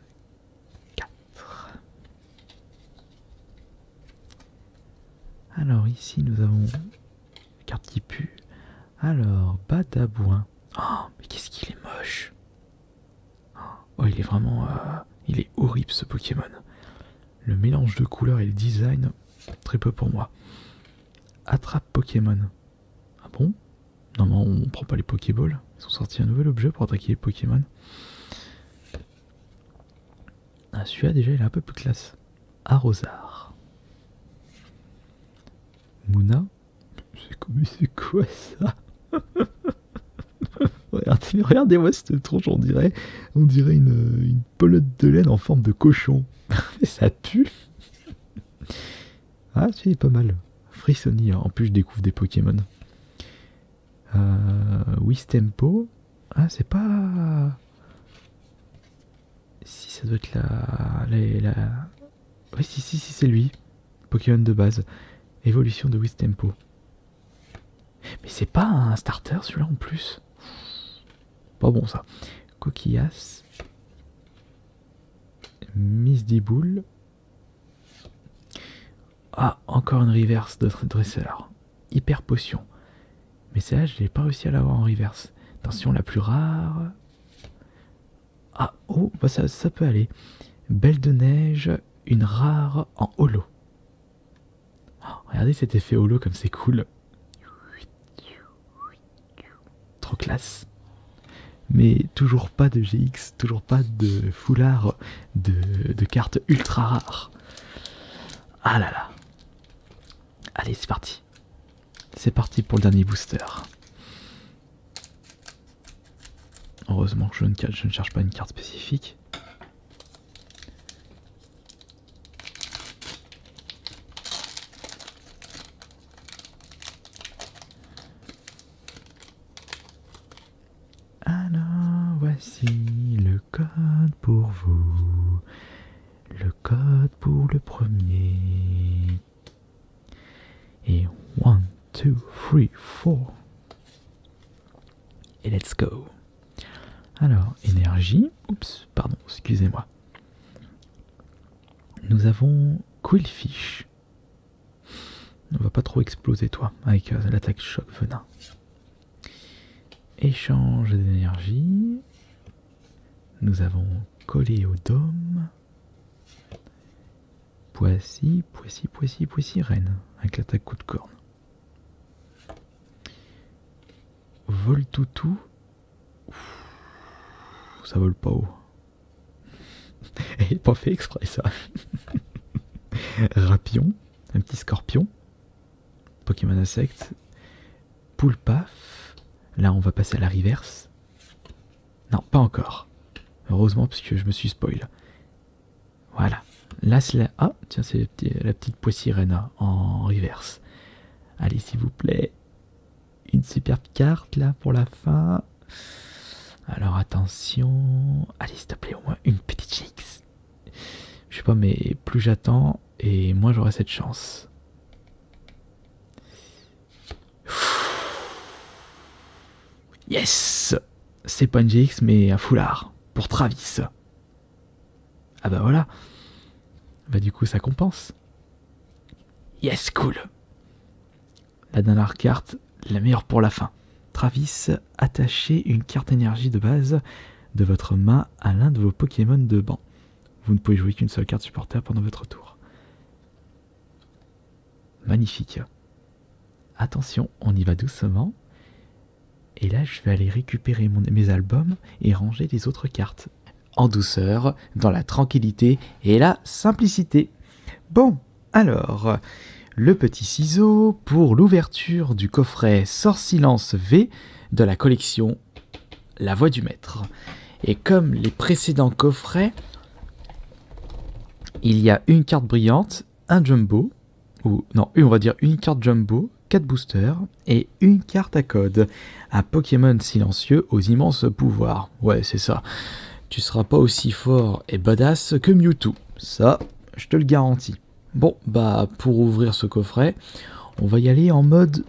Speaker 1: 4. Alors ici nous avons la carte qui pue. Alors, Badabouin. Oh, mais qu'est-ce qu'il est moche. Oh, il est vraiment... il est horrible ce Pokémon. Le mélange de couleurs et le design, très peu pour moi. Attrape Pokémon. Ah bon? Non, non, on prend pas les Pokéballs. Ils ont sorti un nouvel objet pour attaquer les Pokémon. Ah, celui-là déjà il est un peu plus classe. Arrosard. Mouna. C'est quoi ça? Regardez-moi cette tronche, on dirait une pelote de laine en forme de cochon. Ça pue. Ah, c'est pas mal. Frissoni, en plus je découvre des Pokémon. Wistempo. Ah, c'est pas... Si, ça doit être la... Oui, si, c'est lui. Pokémon de base. Évolution de Wistempo. Mais c'est pas un starter celui-là en plus. Pas bon ça. Coquillas. Misdiboule. Ah, encore une reverse de dresseur. Hyper potion. Mais celle-là, je n'ai pas réussi à l'avoir en reverse. Attention, la plus rare. Ah, oh, bah ça peut aller. Belle de neige, une rare en holo. Oh, regardez cet effet holo comme c'est cool. Trop classe. Mais toujours pas de GX, toujours pas de foulard de cartes ultra rares. Ah là là. Allez, c'est parti. C'est parti pour le dernier booster. Heureusement que je ne cherche pas une carte spécifique. Alors, voici le code pour vous. Le code pour le premier. Et 1, 2, 3, 4. Et let's go. Alors, énergie. Oups, pardon, excusez-moi. Nous avons Quillfish. On va pas trop exploser, toi, avec l'attaque choc venin. Échange d'énergie. Nous avons Coléodome. Poissy, reine, avec l'attaque coup de corne. Voltoutou. Ça vole pas haut. Et pas fait exprès ça. Rapion, un petit scorpion. Pokémon insecte. Poulpaf. Là on va passer à la reverse. Non, pas encore. Heureusement parce que je me suis spoil. Voilà. Là c'est la... Ah, tiens, c'est la petite Poissy-Reine en reverse. Allez, s'il vous plaît. Une superbe carte là pour la fin. Alors attention. Allez, s'il te plaît, au moins une petite GX. Je sais pas, mais plus j'attends et moins j'aurai cette chance. Yes! C'est pas une GX mais un foulard. Pour Travis. Ah bah voilà. Bah du coup ça compense. Yes, cool. La dernière carte, la meilleure pour la fin. Travis, attachez une carte énergie de base de votre main à l'un de vos Pokémon de banc. Vous ne pouvez jouer qu'une seule carte supporter pendant votre tour. Magnifique. Attention, on y va doucement. Et là, je vais aller récupérer mes albums et ranger les autres cartes. En douceur, dans la tranquillité et la simplicité. Bon, alors, le petit ciseau pour l'ouverture du coffret Sort Silence V de la collection La Voix du Maître. Et comme les précédents coffrets, il y a une carte brillante, un jumbo, ou non, on va dire une carte jumbo, 4 boosters et une carte à code. Un Pokémon silencieux aux immenses pouvoirs. Ouais, c'est ça. Tu seras pas aussi fort et badass que Mewtwo. Ça, je te le garantis. Bon, bah, pour ouvrir ce coffret, on va y aller en mode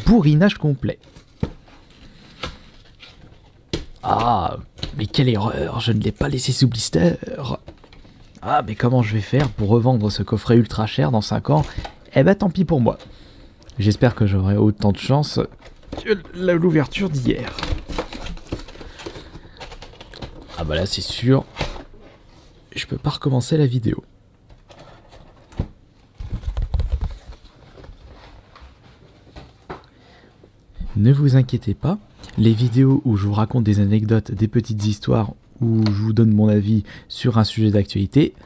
Speaker 1: bourrinage complet. Ah, mais quelle erreur, je ne l'ai pas laissé sous blister. Ah, mais comment je vais faire pour revendre ce coffret ultra cher dans 5 ans? Eh ben, tant pis pour moi. J'espère que j'aurai autant de chance que l'ouverture d'hier. Ah bah là, c'est sûr, je peux pas recommencer la vidéo. Ne vous inquiétez pas, les vidéos où je vous raconte des anecdotes, des petites histoires, où je vous donne mon avis sur un sujet d'actualité,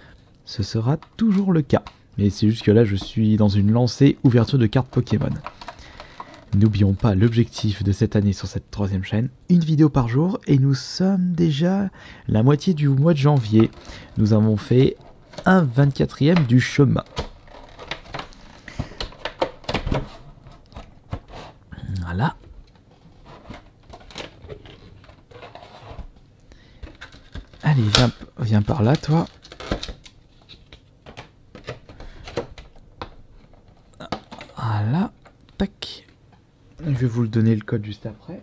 Speaker 1: ce sera toujours le cas. Mais c'est juste que là, je suis dans une lancée ouverture de cartes Pokémon. N'oublions pas l'objectif de cette année sur cette 3e chaîne, une vidéo par jour, et nous sommes déjà la moitié du mois de janvier. Nous avons fait un 24e du chemin. Voilà. Allez, viens par là, toi. Voilà. Tac. Je vais vous le donner le code juste après.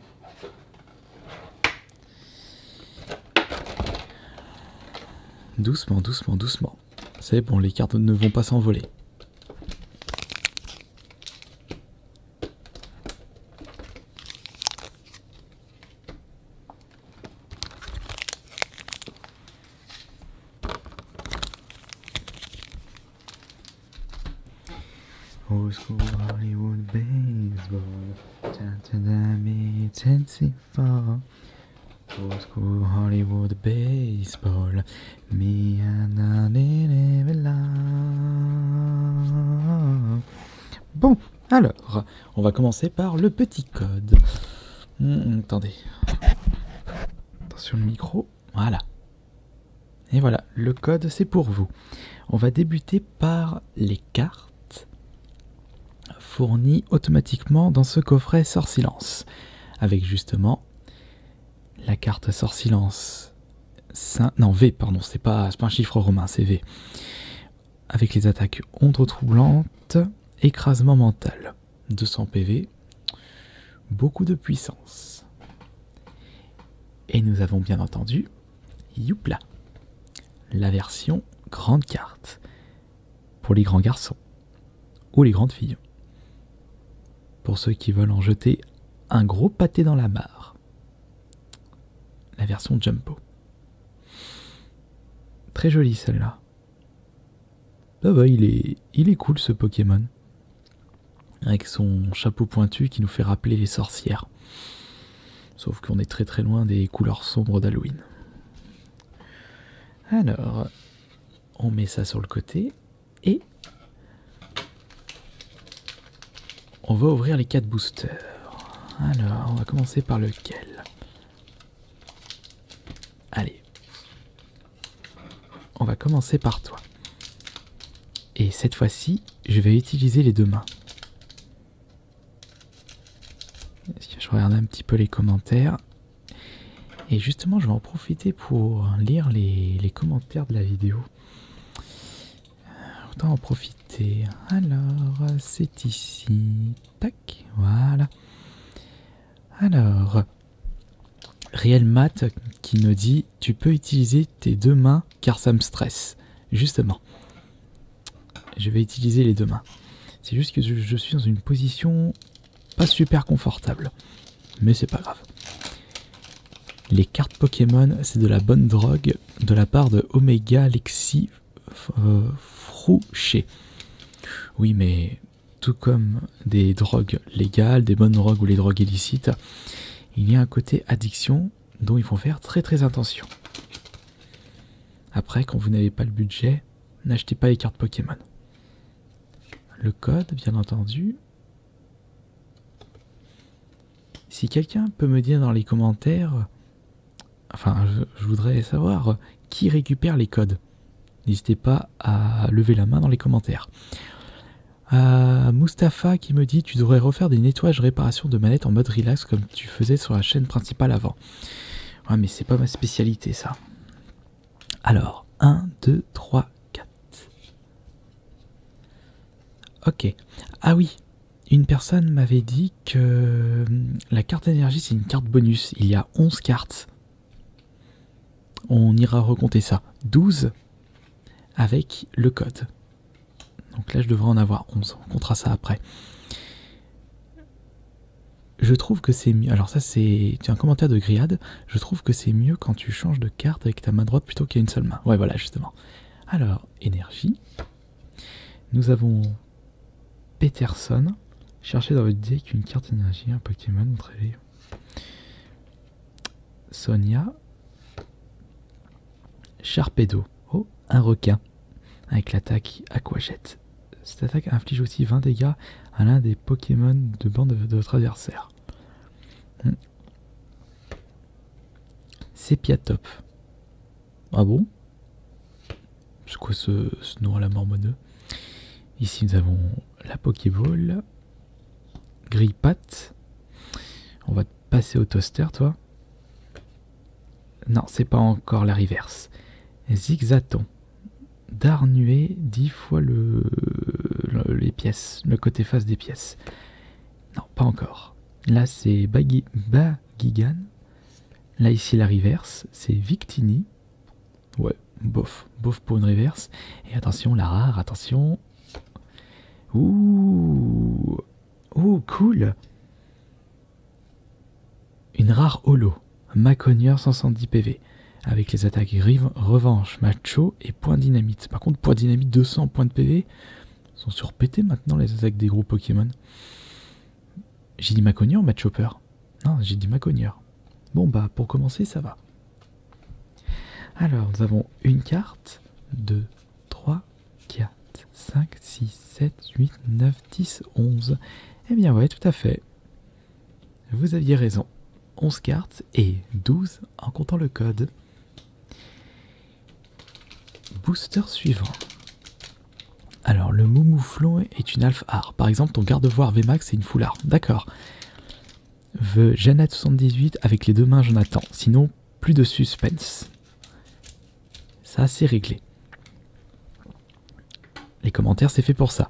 Speaker 1: Doucement, doucement, doucement. C'est bon, les cartes ne vont pas s'envoler. Old school Hollywood baseball, Old school Hollywood baseball, me and Bon, alors, on va commencer par le petit code. Attendez. Attention le micro, voilà. Et voilà, le code c'est pour vous. On va débuter par les cartes fournies automatiquement dans ce coffret Sort Silence, avec justement La carte sort silence. Non, V, pardon, c'est pas un chiffre romain, c'est V. Avec les attaques ombre troublante, écrasement mental. 200 PV, beaucoup de puissance. Et nous avons bien entendu, Youpla, la version grande carte. Pour les grands garçons, ou les grandes filles. Pour ceux qui veulent en jeter un gros pâté dans la mare. La version Jumbo. Très jolie celle-là. Ah bah, il est cool ce Pokémon. Avec son chapeau pointu qui nous fait rappeler les sorcières. Sauf qu'on est très très loin des couleurs sombres d'Halloween. Alors, on met ça sur le côté. Et on va ouvrir les 4 boosters. Alors, on va commencer par lequel? Allez. On va commencer par toi. Et cette fois-ci, je vais utiliser les deux mains. Je regarde un petit peu les commentaires. Et justement, je vais en profiter pour lire les commentaires de la vidéo. Autant en profiter. Alors, c'est ici. Tac, voilà. Alors, Réel Mat qui me dit « Tu peux utiliser tes deux mains car ça me stresse. » Justement. Je vais utiliser les deux mains. C'est juste que je suis dans une position pas super confortable. Mais c'est pas grave. Les cartes Pokémon, c'est de la bonne drogue de la part de Omega Lexi Frouché. Oui, mais tout comme des drogues légales, des bonnes drogues ou les drogues illicites, il y a un côté addiction dont il faut faire très très attention. Après, quand vous n'avez pas le budget, n'achetez pas les cartes Pokémon. Le code, bien entendu. Si quelqu'un peut me dire dans les commentaires, enfin, je voudrais savoir qui récupère les codes. N'hésitez pas à lever la main dans les commentaires. Mustapha qui me dit « Tu devrais refaire des nettoyages réparations de manettes en mode relax comme tu faisais sur la chaîne principale avant. » Ouais, mais c'est pas ma spécialité, ça. Alors, 1, 2, 3, 4. Ok. Ah oui, une personne m'avait dit que la carte énergie, c'est une carte bonus. Il y a 11 cartes. On ira recompter ça. 12 avec le code. Donc là, je devrais en avoir 11. On comptera ça après. Je trouve que c'est mieux. Alors ça, c'est un commentaire de Griad. Je trouve que c'est mieux quand tu changes de carte avec ta main droite plutôt qu'à une seule main. Ouais, voilà, justement. Alors, énergie. Nous avons Peterson. Cherchez dans votre deck une carte énergie, un Pokémon, montrez-les. Sonia. Sharpedo. Oh, un requin. Avec l'attaque Aquajet. Cette attaque inflige aussi 20 dégâts à l'un des Pokémon de bande de votre adversaire. Sepiatop. Ah bon? C'est quoi ce nom à la mormoneux? Ici nous avons la Pokéball. Grille-patte. On va passer au toaster, toi. Non, c'est pas encore la reverse. Zigzaton. Darnué 10 fois les pièces, le côté face des pièces. Non, pas encore. Là, c'est Bagigan. Là, ici, la reverse, c'est Victini. Ouais, bof. Bof pour une reverse. Et attention, la rare, attention. Ouh. Oh, cool. Une rare holo. Maconier 170 PV. Avec les attaques revanche, macho et point dynamite. Par contre, point dynamite 200 points de PV. Ils sont surpétés maintenant les attaques des gros Pokémon. J'ai dit Maconier ou Machopper? Non, j'ai dit Maconier. Bon bah pour commencer ça va. Alors nous avons une carte, 2, 3, 4, 5, 6, 7, 8, 9, 10, 11. Eh bien ouais, tout à fait. Vous aviez raison. 11 cartes et 12 en comptant le code. Booster suivant. Alors, le Moumouflon est une Alpha Art. Par exemple, ton garde-voir VMAX, c'est une Full Art. D'accord. The Janet78 avec les deux mains Jonathan. Sinon, plus de suspense. Ça, c'est réglé. Les commentaires, c'est fait pour ça.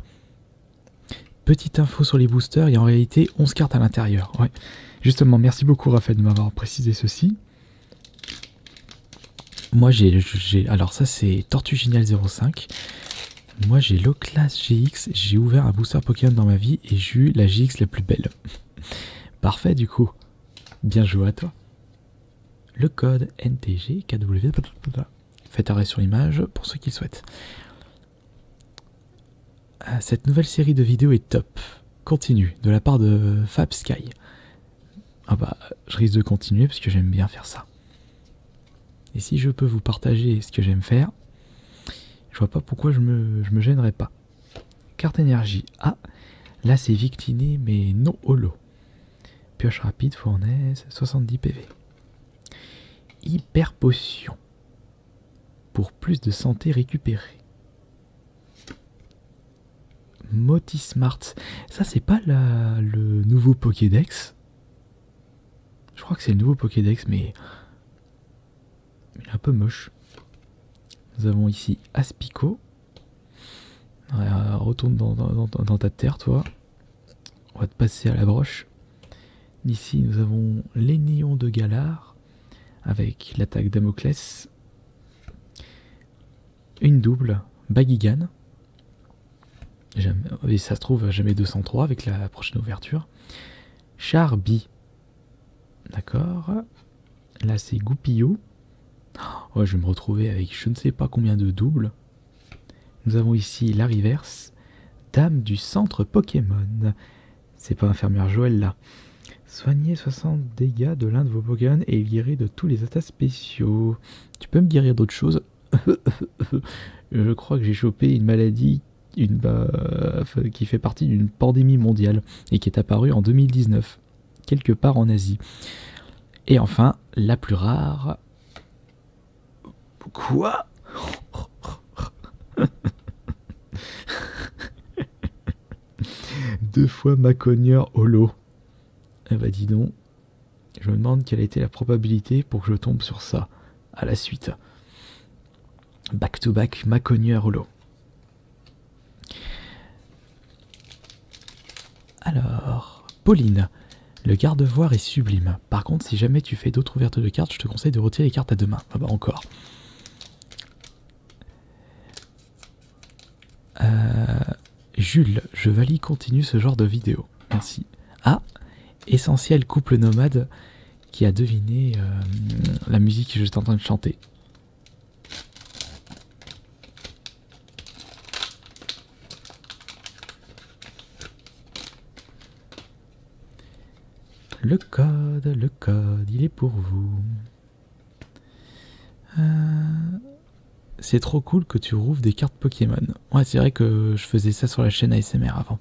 Speaker 1: Petite info sur les boosters, il y a en réalité 11 cartes à l'intérieur. Ouais. Justement, merci beaucoup Raphaël de m'avoir précisé ceci. Moi, alors ça, c'est Tortue Géniale 05. Moi, j'ai l'O-Class GX. J'ai ouvert un booster Pokémon dans ma vie et j'ai eu la GX la plus belle. Parfait, du coup. Bien joué à toi. Le code NTG KW. Faites arrêt sur l'image pour ceux qui le souhaitent. Cette nouvelle série de vidéos est top. Continue, de la part de Fab Sky. Ah bah, je risque de continuer parce que j'aime bien faire ça. Et si je peux vous partager ce que j'aime faire, je vois pas pourquoi je me gênerais pas. Carte énergie. Ah, là c'est Victini mais non holo. Pioche rapide, fournaise, 70 PV. Hyper potion. Pour plus de santé récupérée. Motismart. Ça c'est pas le nouveau Pokédex. Je crois que c'est le nouveau Pokédex mais il est un peu moche. Nous avons ici Aspico. Retourne dans ta terre, toi. On va te passer à la broche. Ici, nous avons l'Aignion de Galar avec l'attaque Damoclès. Une double Bagigan. Et ça se trouve jamais 203 avec la prochaine ouverture. Charby. D'accord. Là, c'est Goupillou. Oh, je vais me retrouver avec je ne sais pas combien de doubles. Nous avons ici la reverse. Dame du centre Pokémon. C'est pas infirmière Joël là. Soignez 60 dégâts de l'un de vos Pokémon et guérir de tous les attaques spéciaux. Tu peux me guérir d'autres choses? Je crois que j'ai chopé une maladie qui fait partie d'une pandémie mondiale et qui est apparue en 2019, quelque part en Asie. Et enfin, la plus rare... Quoi? Deux fois Macogneur holo. Eh bah dis donc, je me demande quelle a été la probabilité pour que je tombe sur ça à la suite. Back to back Macogneur holo. Alors, Pauline, le garde-voir est sublime. Par contre, si jamais tu fais d'autres ouvertures de cartes, je te conseille de retirer les cartes à deux mains. Ah bah encore. Jules, je valide continue ce genre de vidéo. Merci. Ah, Essentiel couple nomade qui a deviné la musique que j'étais en train de chanter. Le code, il est pour vous. C'est trop cool que tu rouvres des cartes Pokémon. Ouais, c'est vrai que je faisais ça sur la chaîne ASMR avant.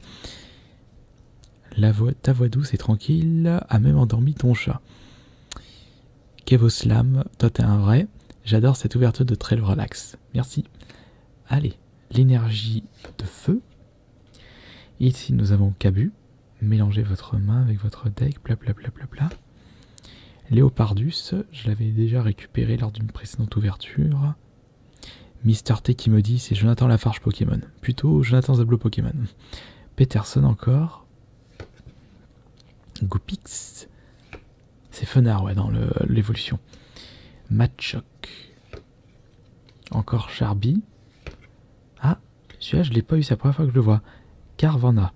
Speaker 1: Ta voix douce et tranquille a même endormi ton chat. Kevoslam, toi t'es un vrai. J'adore cette ouverture de très relax. Merci. Allez, l'énergie de feu. Ici nous avons Cabu. Mélangez votre main avec votre deck, blablabla. Léopardus, je l'avais déjà récupéré lors d'une précédente ouverture. Mister T qui me dit c'est Jonathan Lafarge Pokémon. Plutôt Jonathan Zablo Pokémon. Peterson encore. Goopix. C'est Fenard, ouais, dans l'évolution. Matchok. Encore Charby. Ah, celui-là, je l'ai pas eu, c'est la première fois que je le vois. Carvana.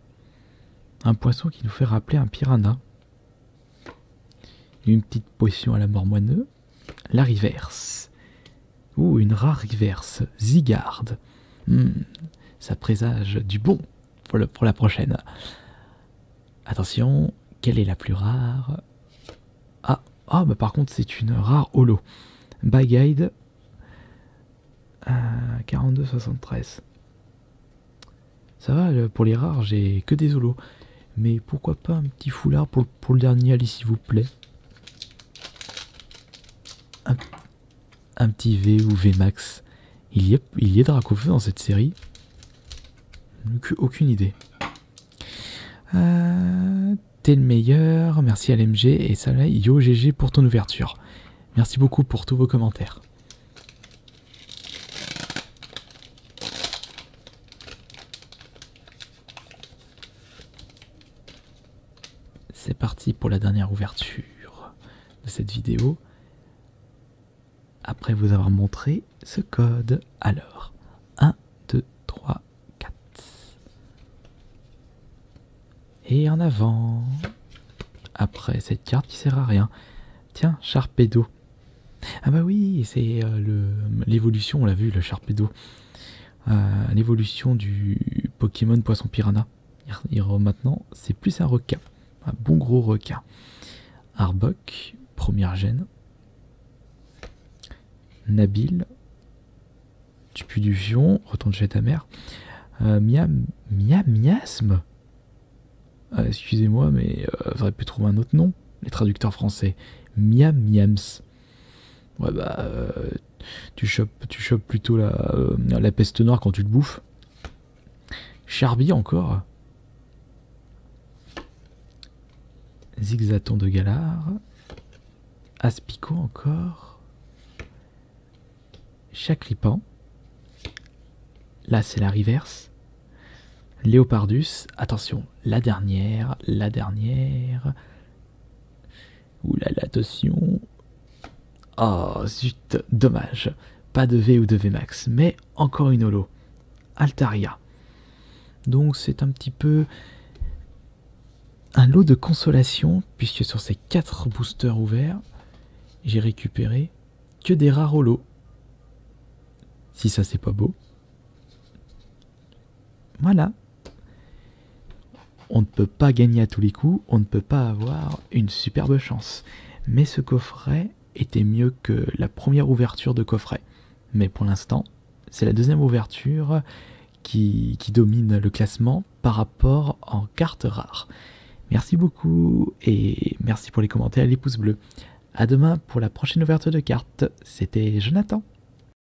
Speaker 1: Un poisson qui nous fait rappeler un piranha. Une petite potion à la mormoineux. La reverse. Ouh, une rare reverse. Zygarde. Ça présage du bon pour la prochaine. Attention, quelle est la plus rare? Ah, bah par contre, c'est une rare holo. Bag-Guide. 42,73. Ça va, pour les rares, j'ai que des holos. Mais pourquoi pas un petit foulard pour le dernier, allez, s'il vous plaît. Un petit V ou V max. Il y est Dracofeu dans cette série. Aucune idée. t'es le meilleur. Merci LMG et Soleil, yo GG pour ton ouverture. Merci beaucoup pour tous vos commentaires. C'est parti pour la dernière ouverture de cette vidéo. Après vous avoir montré ce code. Alors, 1, 2, 3, 4. Et en avant. Après cette carte qui sert à rien. Tiens, Sharpedo. Ah bah oui, c'est l'évolution, on l'a vu, le Sharpedo. L'évolution du Pokémon Poisson Piranha. Maintenant, c'est plus un requin. Un bon gros requin. Arbok, première gêne. Nabil, tu pues du fion, retourne chez ta mère. Miasme. Excusez-moi, mais j'aurais pu trouver un autre nom. Les traducteurs français. Miams. Ouais bah, tu chopes plutôt la peste noire quand tu le bouffes. Charby encore. Zigzaton de Galar. Aspico encore. Chakripan. Là c'est la reverse. Léopardus. Attention, la dernière. Oulala, attention. Oh zut, dommage. Pas de V ou de VMAX, mais encore une holo. Altaria. Donc c'est un petit peu un lot de consolation, puisque sur ces 4 boosters ouverts, j'ai récupéré que des rares holos. Si ça c'est pas beau. Voilà. On ne peut pas gagner à tous les coups, on ne peut pas avoir une superbe chance. Mais ce coffret était mieux que la première ouverture de coffret. Mais pour l'instant, c'est la deuxième ouverture qui domine le classement par rapport en cartes rares. Merci beaucoup et merci pour les commentaires et les pouces bleus. A demain pour la prochaine ouverture de cartes. C'était Jonathan.